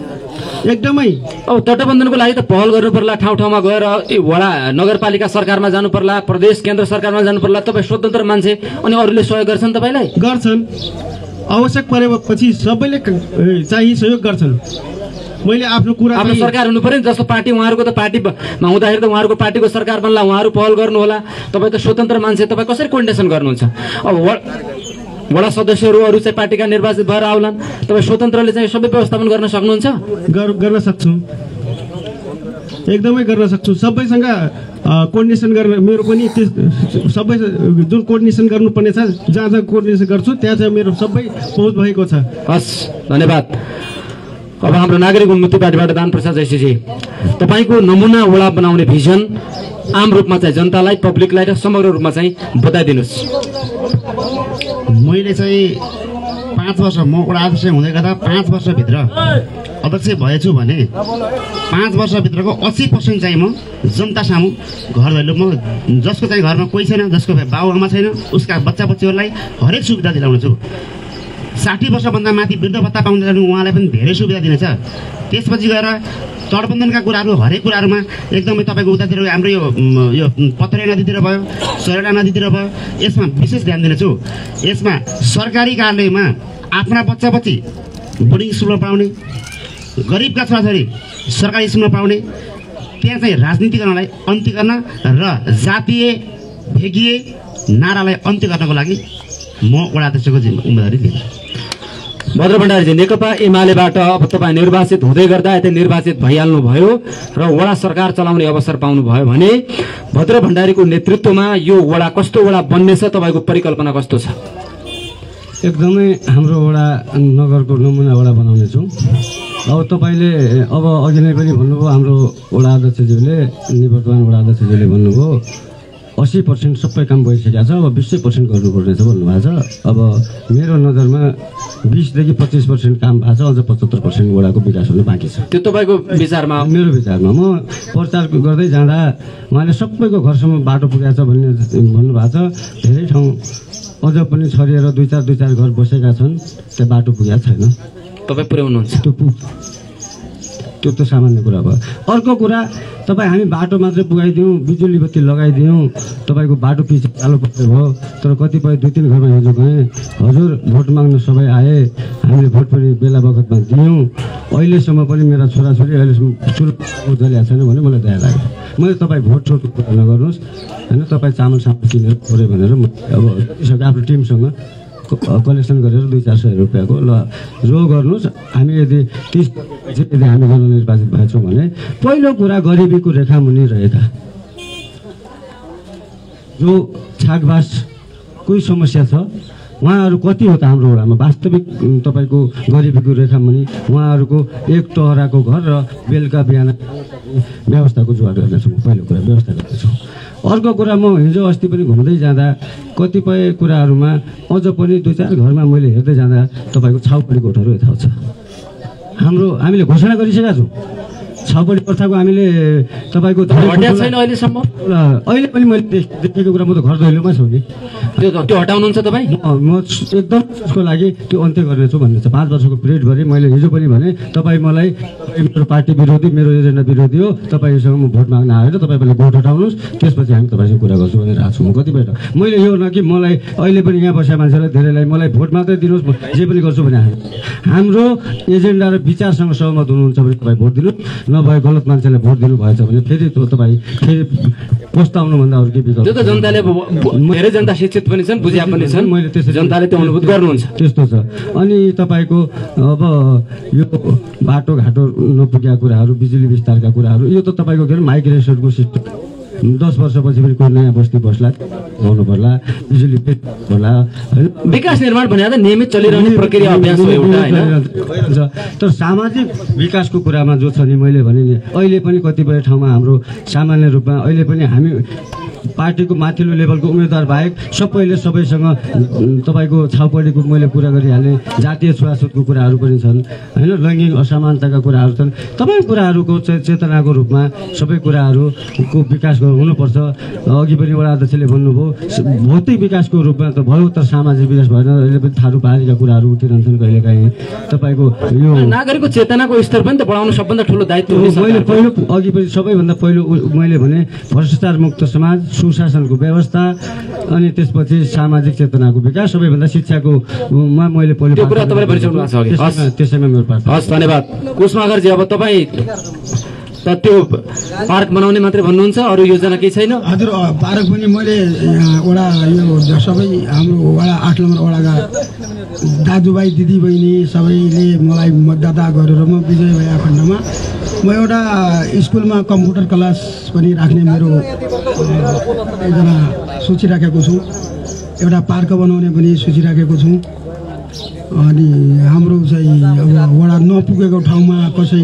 एकदमै
अब तटबन्धनको लागि त पहल गर्नु पर्ला, ठाउँ ठाउँमा गएर वडा नगरपालिका सरकारमा जानु पर्ला, प्रदेश केन्द्र सरकारमा जानु पर्ला। तपाईँ स्वतन्त्र मान्छे अनि अरूले सहयोग गर्छन् तपाईँलाई?
गर्छन्, आवश्यक परेपछि सबैले चाहिँ सहयोग गर्छन्। मैले आफ्नो
सरकार हुनु पर्यो नि, जस्तो पार्टी उहाँहरूको त पार्टीमा हुँदाखेरि त उहाँहरूको पार्टीको सरकार बन्ला, उहाँहरू पहल गर्नु होला। तपाईँ त स्वतन्त्र मान्छे, तपाईँ कसरी कोर्डिनेसन गर्नुहुन्छ? अब वडा सदस्यहरू अरू चाहिँ पार्टीका निर्वाचित भएर आउलान्, तपाईँ स्वतन्त्रले चाहिँ सबै व्यवस्थापन गर्न सक्नुहुन्छ?
गर्न सक्छु, एकदमै गर्न सक्छु। सबैसँग कोर्डिनेसन गरेर मेरो पनि सबै जुन कोर्डिनेसन गर्नुपर्ने छ, जहाँ कोर्डिनेसन गर्छु त्यहाँ चाहिँ मेरो सबै पहुँच भएको छ।
हस्, धन्यवाद। अब हाम्रो नागरिक उन्मुक्ति पार्टीबाट दान प्रसाद जैसीजी, तपाईँको नमुना वडा बनाउने भिजन आम रूपमा चाहिँ जनतालाई, पब्लिकलाई र समग्र रूपमा चाहिँ बताइदिनुहोस्।
मैले चाहिँ 5 वर्ष म वडा अध्यक्ष हुँदै गर्दा 5 वर्षभित्र अध्यक्ष भएछु भने 5 वर्षभित्रको 80% चाहिँ म जनता सामु घर दैलो, म जसको चाहिँ घरमा कोही छैन, जसको बाबुआमा छैन, उसका बच्चा बच्चीहरूलाई हरेक सुविधा दिलाउने छु। 60 वर्षभन्दा माथि वृद्ध भत्ता पाउँदै जानु उहाँलाई पनि धेरै सुविधा दिनेछ। त्यसपछि गएर तटबन्धनका कुराहरू, हरेक कुराहरूमा एकदमै तपाईँको उतातिर हाम्रो यो पत्रे नदीतिर भयो, सरेडा नदीतिर भयो, यसमा विशेष ध्यान दिनेछु। यसमा सरकारी कार्यालयमा आफ्ना बच्चा बच्ची बोर्डिङ स्कुलमा पढाउने, गरिबका छोराछोरी सरकारी स्कुलमा पढाउने, त्यहाँ चाहिँ राजनीति गर्नलाई अन्त्य गर्न र जातीय भेगीय नारालाई अन्त्य गर्नको लागि म वडा अध्यक्षको उम्मेदवारी दिएँ।
भद्र भण्डारीजी, नेकपा एमालेबाट अब तपाईँ निर्वाचित हुँदै गर्दा यतै निर्वाचित भइहाल्नु भयो र वडा सरकार चलाउने अवसर पाउनुभयो भने भद्र भण्डारीको नेतृत्वमा यो वडा कस्तो वडा बन्नेछ, तपाईँको परिकल्पना कस्तो छ?
एकदमै हाम्रो वडा नगरको नमुना वडा बनाउने छौँ। अब तपाईँले अब अघि नै पनि भन्नुभयो, हाम्रो वडा अध्यक्षज्यूले, निवर्तमान वडा अध्यक्षज्यूले भन्नुभयो 80% सबै काम भइसकेको छ, अब 20% गर्नुपर्ने छ भन्नुभएको छ। अब मेरो नजरमा 20 देखि 25% काम भएको छ, अझ 75% वडाको विकास हुनु बाँकी छ।
त्यो तपाईँको विचारमा? मेरो
विचारमा म प्रचार गर्दै जाँदा उहाँले सबैको घरसम्म बाटो पुगेको छ भन्नुभएको छ। धेरै ठाउँ अझ पनि छरिएर 2-4 घर बसेका छन्, त्यो बाटो पुगेको छैन।
तपाईँ पुर्याउनुहुन्छ?
त्यो त सामान्य कुरा भयो। अर्को कुरा, तपाईँ हामी बाटो मात्रै पुगाइदिउँ, बिजुली बत्ती लगाइदिउँ, तपाईँको बाटो पिच चालु पर्ने भयो। तर कतिपय 2-3 घरमा हिजो गएँ, हजुर भोट माग्न सबै आए, हामीले भोट पनि बेला बखतमा दियौँ, अहिलेसम्म पनि मेरा छोराछोरी अहिलेसम्म भोट जलिएको छैन भने मलाई दया लाग्यो। मैले तपाईँ भोट छोटको कुरा नगर्नुहोस् होइन, तपाईँ चामल किनेर पऱ्यो भनेर अब आफ्नो टिमसँग कलेक्सन गरेर 200-400 रुपियाँको ल जो गर्नुहोस्। हामी यदि हामी जननिर्वाचित भएछौँ भने पहिलो कुरा गरिबीको रेखामुनि रहेका जो छाकबासकै समस्या छ, उहाँहरू कति हो त हाम्रो वडामा वास्तविक तपाईँको गरिबीको रेखामुनि उहाँहरूको एक टहराको घर र बेलुका बिहान व्यवस्थाको जोड गर्नेछौँ। पहिलो कुरा व्यवस्था गर्नेछौँ। अर्को कुरा, म हिजो अस्ति पनि घुम्दै जाँदा कतिपय कुराहरूमा अझ पनि 2-4 घरमा मैले हेर्दै जाँदा तपाईँको छाउपडी कोठाहरू यथावत छ। हामीले घोषणा गरिसकेका छौँ छाउपडी प्रथाको। हामीले तपाईँको
छैन अहिलेसम्म,
अहिले पनि मैले देखेको कुरा, म त घर दैलोमा छु नि।
त्यो हटाउनुहुन्छ तपाईँ?
म एकदम त्यसको लागि त्यो अन्त्य गर्नेछु भन्ने छ। 5 वर्षको पिरियडभरि मैले हिजो पनि भने, तपाईँ मलाई मेरो पार्टी विरोधी, मेरो एजेन्डा विरोधी हो, तपाईँसँग म भोट माग्न आएर तपाईँ पहिला भोट हटाउनुहोस्, त्यसपछि हामी तपाईँसँग कुरा गर्छु भनेर आएको छु। म कतिपय मैले यो न कि मलाई अहिले पनि यहाँ बसेका मान्छेलाई धेरैलाई मलाई भोट मात्रै दिनुहोस्, म जे पनि गर्छु भने हाम्रो एजेन्डा र विचारसँग सहमत हुनुहुन्छ भने तपाईँ भोट दिनुहोस्, नभए गलत मान्छेलाई भोट दिनु भएछ भने फेरि तपाईँ फेरि पस्ताउनुभन्दा अरू के विकल्प?
त्यो त जनताले, धेरै जनता शिक्षित पनि छन्, बुझिया पनि छन्,
मैले त्यसै
जनताले त्यो अनुभूत गर्नुहुन्छ।
त्यस्तो छ। अनि तपाईँको अब यो बाटोघाटो नपुगेका कुराहरू, बिजुली विस्तारका कुराहरू, यो त तपाईँको के अरे माइग्रेसनको सिस्टम 10 वर्षपछि पनि कोही नयाँ बस्ती बस्ला, आउनु पर्ला, बिजुली होला होइन।
विकास निर्माण भनेर त नियमित चलिरहने प्रक्रिया अभ्यास हो एउटा होइन।
तर सामाजिक विकासको कुरामा जो छ नि, मैले भने नि अहिले पनि कतिपय ठाउँमा हाम्रो सामान्य रूपमा अहिले पनि हामी
पार्टीको माथिल्लो लेभलको उम्मेदवार बाहेक सबैसँग तपाईँको छाउपडीको मैले कुरा गरिहालेँ, जातीय छुवाछुतको कुराहरू पनि छन् होइन, लैङ्गिक असमानताका कुराहरू छन्। तपाईँ कुराहरूको चेतनाको रूपमा सबै कुराहरूको विकास हुनुपर्छ। अघि पनि वडा अध्यक्षले भन्नुभयो भौतिक विकासको रूपमा त भयो, तर सामाजिक विकास भएन। अहिले पनि थारू पाहाडीका कुराहरू उठिरहन्छन् कहिलेकाहीँ। तपाईँको यो
नागरिकको चेतनाको स्तर पनि त बढाउनु सबभन्दा ठुलो दायित्व हो।
मैले पहिलो अघि पनि सबैभन्दा पहिलो मैले भने भ्रष्टाचार मुक्त समाज, सुशासनको व्यवस्था, अनि त्यसपछि सामाजिक चेतनाको विकास, सबैभन्दा शिक्षाको मैले पहिलो
त्यो कुरा तपाईँले भनिसक्नु भएको छ अघि।
त्यसैमा मेरो पार्टी।
हस्, धन्यवाद। कुसमागरजी, अब तपाईँ त त्यो पार्क बनाउने मात्रै भन्नुहुन्छ, अरू योजना केही छैन?
हजुर, पार्क पनि मैले वडा यो सबै हाम्रो वडा 8 नम्बर वडाका दाजुभाइ दिदीबहिनी सबैले मलाई मतदाता गरेर म विजय भए खण्डमा म एउटा स्कुलमा कम्प्युटर क्लास पनि राख्ने मेरो एकजना सोचिराखेको छु। एउटा पार्क बनाउने पनि सोचिराखेको छु। अनि हाम्रो चाहिँ अब वडा नपुगेको ठाउँमा कसै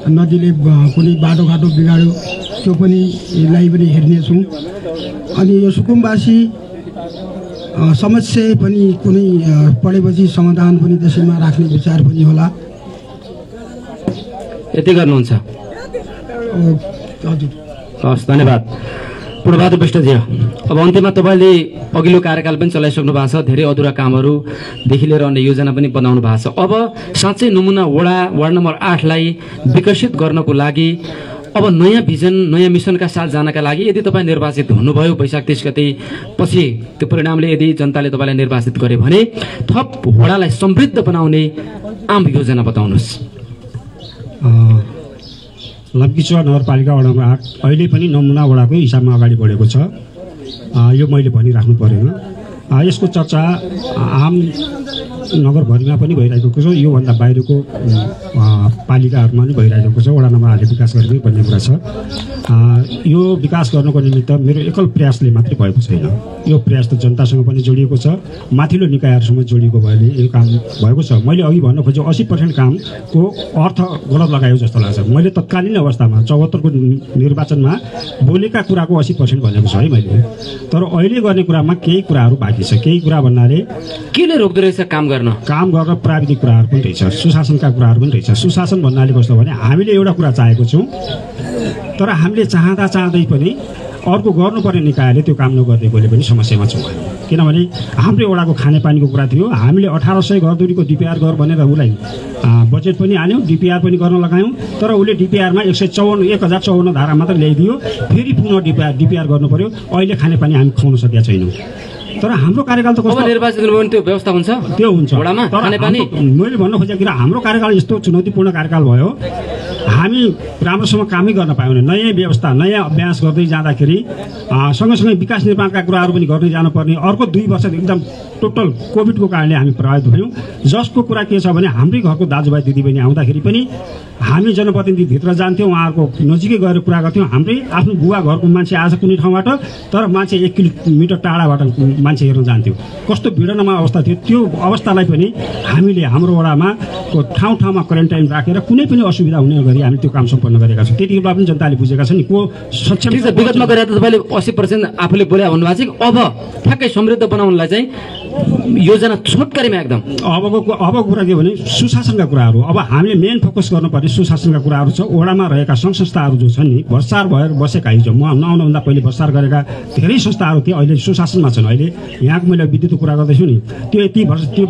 नदीले कुनै बाटोघाटो बिगाड्यो त्यो पनि यसलाई पनि हेर्नेछौँ। अनि यो सुकुमवासी समस्या पनि कुनै पढेपछि समाधान पनि त्यसैमा राख्ने विचार पनि होला।
यति गर्नुहुन्छ?
हजुर,
हस्, धन्यवाद। पूर्णबहादुर विष्टजी, अब अन्त्यमा तपाईँले अघिल्लो कार्यकाल पनि चलाइसक्नु भएको छ, धेरै अधुरा कामहरूदेखि लिएर अन्य योजना पनि बनाउनु भएको छ। अब साँच्चै नमुना वार्ड नम्बर 8लाई विकसित गर्नको लागि अब नयाँ भिजन, नयाँ मिसनका साथ जानका लागि यदि तपाईँ निर्वाचित हुनुभयो वैशाख 30 गते पछि, त्यो परिणामले यदि जनताले तपाईँलाई निर्वाचित गरे भने थप वडालाई समृद्ध बनाउने आम योजना बताउनुहोस्।
लम्कीचुवा नगरपालिका वडा नम्बर 8 अहिले पनि नमुना वडाकै हिसाबमा अगाडि बढेको छ। यो मैले भनिराख्नु परेन। यसको चर्चा आम नगरभरिमा पनि भइरहेको छ, योभन्दा बाहिरको पालिकाहरूमा पनि भइरहेको छ। वडा नम्बर 8ले विकास गर्ने भन्ने कुरा छ। यो विकास गर्नको निमित्त मेरो एकल प्रयासले मात्रै भएको छैन। यो प्रयास त जनतासँग पनि जोडिएको छ, माथिल्लो निकायहरूसँग जोडिएको भएले यो काम भएको छ। मैले अघि भन्न खोजेँ 80% कामको अर्थ गलत लगायो जस्तो लाग्छ। मैले तत्कालीन अवस्थामा 74 को निर्वाचनमा बोलेका कुराको 80% भनेको छ है मैले, तर अहिले गर्ने कुरामा केही कुराहरू बाँकी छ। केही कुरा भन्नाले
केले रोक्दो रहेछ काम गर्न
प्राविधिक कुराहरू पनि रहेछ, सुशासनका कुराहरू पनि रहेछ। सुशासन भन्नाले कस्तो भने हामीले एउटा कुरा चाहेको छौँ, तर हामीले चाहँदै पनि अर्को गर्नुपर्ने निकायले त्यो काम नगरिदिएकोले पनि समस्यामा छौँ। किनभने हाम्रो एउटाको खानेपानीको कुरा थियो, हामीले 1800 घरधुरीको डिपिआर गर भनेर उसलाई बजेट पनि हाल्यौँ, डिपिआर पनि गर्न लगायौँ, तर उसले डिपिआरमा 1054 धारा मात्र ल्याइदियो। फेरि पुनः डिपिआर गर्नु पर्यो। अहिले खानेपानी हामी खुवाउन सकेका छैनौँ। तर हाम्रो कार्यकाल त कस्तो
निर्वाचित गर्नु त्यो व्यवस्था हुन्छ,
त्यो हुन्छ
वडामा खानेपानी।
मैले भन्न खोजेको कुरा हाम्रो कार्यकाल यस्तो चुनौतीपूर्ण कार्यकाल भयो, हामी राम्रोसँग कामै गर्न पायौँ। नयाँ व्यवस्था, नयाँ अभ्यास गर्दै जाँदाखेरि सँगसँगै विकास निर्माणका कुराहरू पनि गर्दै जानुपर्ने। अर्को 2 वर्ष एकदम टोटल कोभिडको कारणले हामी प्रभावित भयौँ। जसको कुरा के छ भने हाम्रै घरको दाजुभाइ दिदीबहिनी आउँदाखेरि पनि हामी जनप्रतिनिधिभित्र जान्थ्यौँ, उहाँहरूको नजिकै गएर कुरा गर्थ्यौँ। हाम्रै आफ्नो बुवा घरको मान्छे आज कुनै ठाउँबाट, तर मान्छे 1 किलोमिटर टाढाबाट मान्छे हेर्न जान्थ्यो। कस्तो भिडनमा अवस्था थियो। त्यो अवस्थालाई पनि हामीले हाम्रो वडामा ठाउँमा क्वारेन्टाइन राखेर कुनै पनि असुविधा हुने गरी हामी त्यो काम सम्पन्न गरेका छौँ। त्यति बेला पनि जनताले बुझेका छन् नि को सक्षम।
विगतमा गरेर त तपाईँले 80% आफूले बोले भन्नुभएको छ। अब ठ्याक्कै समृद्ध बनाउनलाई चाहिँ योजना छोटकरीमा एकदम
अब कुरा के भने सुशासनका कुराहरू। अब हामीले मेन फोकस गर्नुपर्ने सुशासनका कुराहरू छ। वडामा रहेका सङ्घ संस्थाहरू जो छन् नि, भ्रष्टाचार भएर बसेका, हिजो म नआउनुभन्दा पहिले भ्रष्टाचार गरेका धेरै संस्थाहरू थिए, अहिले सुशासनमा छन्। अहिले यहाँको मैले विद्युतको कुरा गर्दैछु नि, त्यो यति त्यो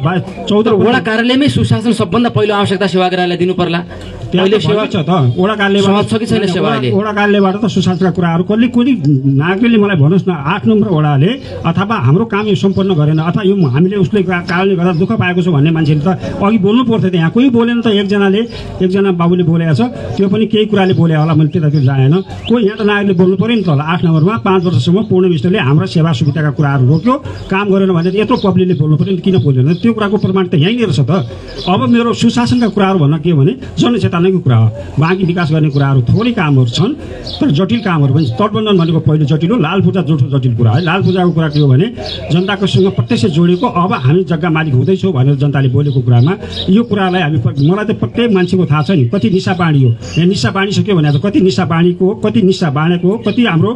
14
वडा कार्यालयमै सुशासन सबभन्दा पहिलो आवश्यकता सेवाग्राहीलाई दिनु पर्ला।
अहिले सेवा छ त वडा कार्यालयबाट
छ कि छैन सेवा अहिले?
वडा कार्यालयबाट त सुशासनका कुराहरू कुनै नागरिकले मलाई भन्नुहोस् न, 8 नम्बर वडाले अथवा हाम्रो काम यो सम्पन्न गरेन अथवा यो हामीले उसले कारणले गर्दा दुःख पाएको छ भन्ने मान्छेले त अघि बोल्नु पर्थ्यो। यहाँ कोही बोलेन त। एकजना बाबुले बोलेको छ, त्यो पनि केही कुराले बोले होला, मैले त्यतातिर जाएन। कोही यहाँ त नागरिकले बोल्नु पऱ्यो नि त होला। 8 नम्बरमा 5 वर्षसम्म पूर्ण विष्टले हाम्रा सेवा सुविधाका कुराहरू रोक्यो, काम गरेन भने यत्रो पब्लिकले बोल्नु पऱ्यो नि, किन बोलेन? त्यो कुराको प्रमाण त यहीँनिर छ त। अब मेरो सुशासनका कुराहरू भन्न के भने जनचेतना ततानैको कुरा हो। बाँकी विकास गर्ने कुराहरू थोरै कामहरू छन्, तर जटिल कामहरू पनि। तटबन्धन भनेको पहिलो जटिल हो, लाल पूजा दोस्रो जटिल कुरा है। लाल पूजाको कुरा के हो भने जनताको सँग प्रत्यक्ष जोडेको, अब हामी जग्गा मालिक हुँदैछौँ भनेर जनताले बोलेको कुरामा यो कुरालाई हामी, मलाई त प्रत्येक मान्छेको थाहा छ नि कति निशा बाँडी हो। यहाँ निशा बाँडिसक्यो भने त कति निशा बाँडेको हो, कति निशा बाँडेको हो, कति हाम्रो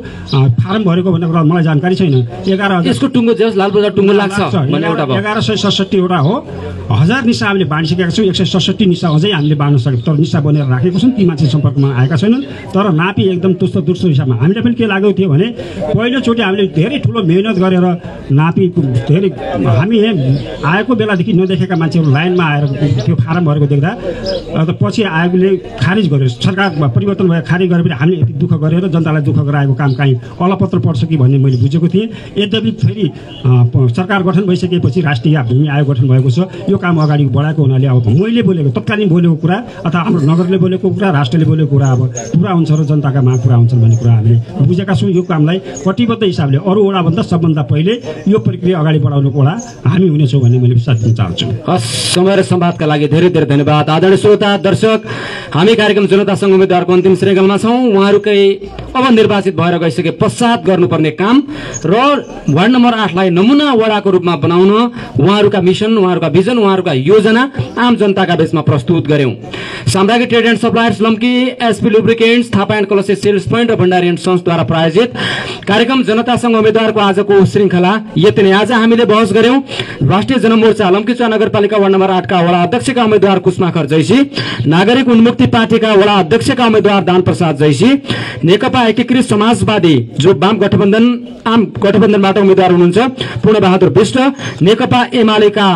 फारम भरेको भन्ने कुरा मलाई जानकारी छैन। 11,000
यसको टुङ्गो जस लाल बजार टुङ्गो लाग्छ भन्ने एउटा भयो।
1167 वटा हो, 1000 निशा हामीले बाँडिसकेका छौँ। 167 निशा अझै हामीले बाँड्न सक्यौँ, तर निशा बनेर राखेको छौँ। ती मान्छे सम्पर्कमा आएका छैनन्। तर नापी एकदम तुस्त दुर्स्तो हिसाबमा हामीले पनि के लागेको थियो भने पहिलोचोटि हामीले धेरै ठुलो मेहनत गरेर नापी धेरै हामी आएको बेलादेखि नदेखेका मान्छेहरू लाइनमा आएर त्यो फारम भरेको देख्दा पछि आयोगले खारिज गर्यो, सरकार परिवर्तन भयो, खारिज गरेर पनि हामीले यति दुःख गरेर जनतालाई दुःख गराएको काम काहीँ अलपत्र पर्छ कि भन्ने मैले बुझेको थिएँ। यद्यपि फेरि सरकार गठन भइसकेपछि राष्ट्रिय भूमि आयोग गठन भएको छ। यो काम अगाडि बढाएको हुनाले अब मैले बोलेको तत्कालीन बोलेको कुरा अथवा हाम्रो नगरले बोलेको कुरा, राष्ट्रले बोलेको कुरा अब पुरा हुन्छ र जनताका माग पुरा हुन्छन् भन्ने कुरा हामीले बुझेका छौँ। यो कामलाई कटिबद्ध हिसाबले अरू वडाभन्दा सबभन्दा पहिले यो प्रक्रिया अगाडि बढाउनुको वडा हामी हुनेछौँ भन्ने मैले विश्वास दिन चाहन्छु।
हस्, समय र संवादका लागि धेरै धेरै धन्यवाद। आदरणीय श्रोता दर्शक, हामी कार्यक्रम जनता संघ उम्मेद्वारको अन्तिम श्रृङ्खलामा छौँ। उहाँहरूकै अब निर्वाचित भएर गइसके पश्चात गर्नुपर्ने काम र वार्ड नम्बर 8 लाई नमुना वडाको रूपमा बनाउन उहाँहरूका मिसन, उहाँहरूका भिजन, उहाँहरूका योजना आम जनताका बीचमा प्रस्तुत गर्यौं। Samragyee trade and suppliers Lamki, SP lubricants, Thapa and कलसे सेल्स पोइन्ट र भण्डारी एन्ड सन्सद्वारा प्रायोजित कार्यक्रम जनता संघ उम्मेद्वारको आजको श्रृङ्खला यति नै। आज हामीले बहस गर्यौं राष्ट्रिय जनमोर्चा लम्कीचुवा नगरपालिका वार्ड नम्बर 8 का वडा अध्यक्षका उम्मेद्वार कुसमाखर जैसी, नागरिक उन्मुक्ति पार्टीका वडा अध्यक्षका उम्मेद्वार दान प्रसाद जैसी, नेकपा एकीकृत समाजवादी जो वाम गठबन्धन आम गठबन्धनबाट उम्मेद्वार हुनुहुन्छ पूर्णबहादुर विष्ट, नेकपा एमालेका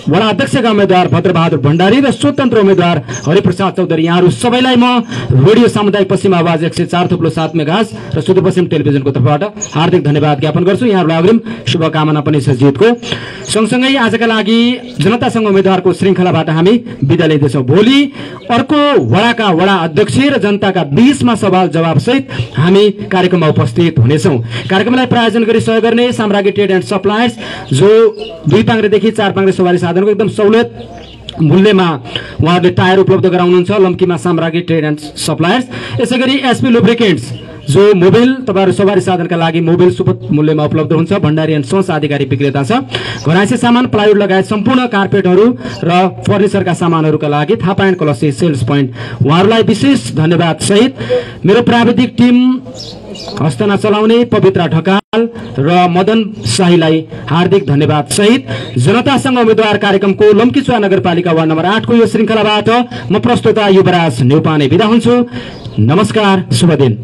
वडा अध्यक्षका उम्मेद्वार भद्रबहादुर भण्डारी र स्वतन्त्र उम्मेद्वार हरिप्रसाद चौधरी, यहाँहरू सबैलाई म रेडियो सामुदायिक पश्चिम आवाज 104.7 मेगाहर्ज र सुदूरपश्चिम टेलिभिजनको तर्फबाट हार्दिक धन्यवाद ज्ञापन गर्छु। यहाँहरूलाई अग्रिम शुभकामना पनि छ जितको। सँगसँगै आजका लागि जनता संघ उम्मेद्वारको श्रृङ्खलाबाट हामी बिदा लिँदैछौँ। भोलि अर्को वडाका वडा अध्यक्ष र जनताका बीचमा सवाल जवाब सहित हामी कार्यक्रममा उपस्थित हुनेछौँ। कार्यक्रमलाई प्रायोजन गरी सहयोग गर्ने साम्राज्ञी ट्रेड एन्ड सप्लायर्स जो 2 पाङ्ग्रेदेखि 4 पाङ्ग्रे सवारी साधनको एकदम सहुलियत मूल्यमा उहाँहरूले टायर उपलब्ध गराउनुहुन्छ लम्कीमा साम्राज्ञी ट्रेड एन्ड सप्लायर्स। यसैगरी एसपी लुब्रिकेन्ट्स जो मोबाइल तपाईहरु सवारी साधनका लागि मोबाइल सुपथ मूल्यमा उपलब्ध हुन्छ। भण्डारी एन्ड सन्स आधिकारिक विक्रेता छ। घरायसी सामान, प्लाइवुड लगायत सम्पूर्ण कार्पेटहरू र फर्निचरका सामानहरूका लागि थापा एन्ड कलसे सेल्स पोइन्ट, उहाँहरूलाई विशेष धन्यवाद सहित मेरो प्राविधिक टिम हस्तना चलाउने पवित्रा ढकाल र मदन शाहीलाई हार्दिक धन्यवाद सहित जनतासँग उम्मेद्वार कार्यक्रमको लम्कीचुवा नगरपालिका वार्ड नम्बर 8 को यो श्रृङ्खलाबाट म प्रस्तोता युवराज न्यौपाने बिदा हुन्छु। नमस्कार, शुभ दिन।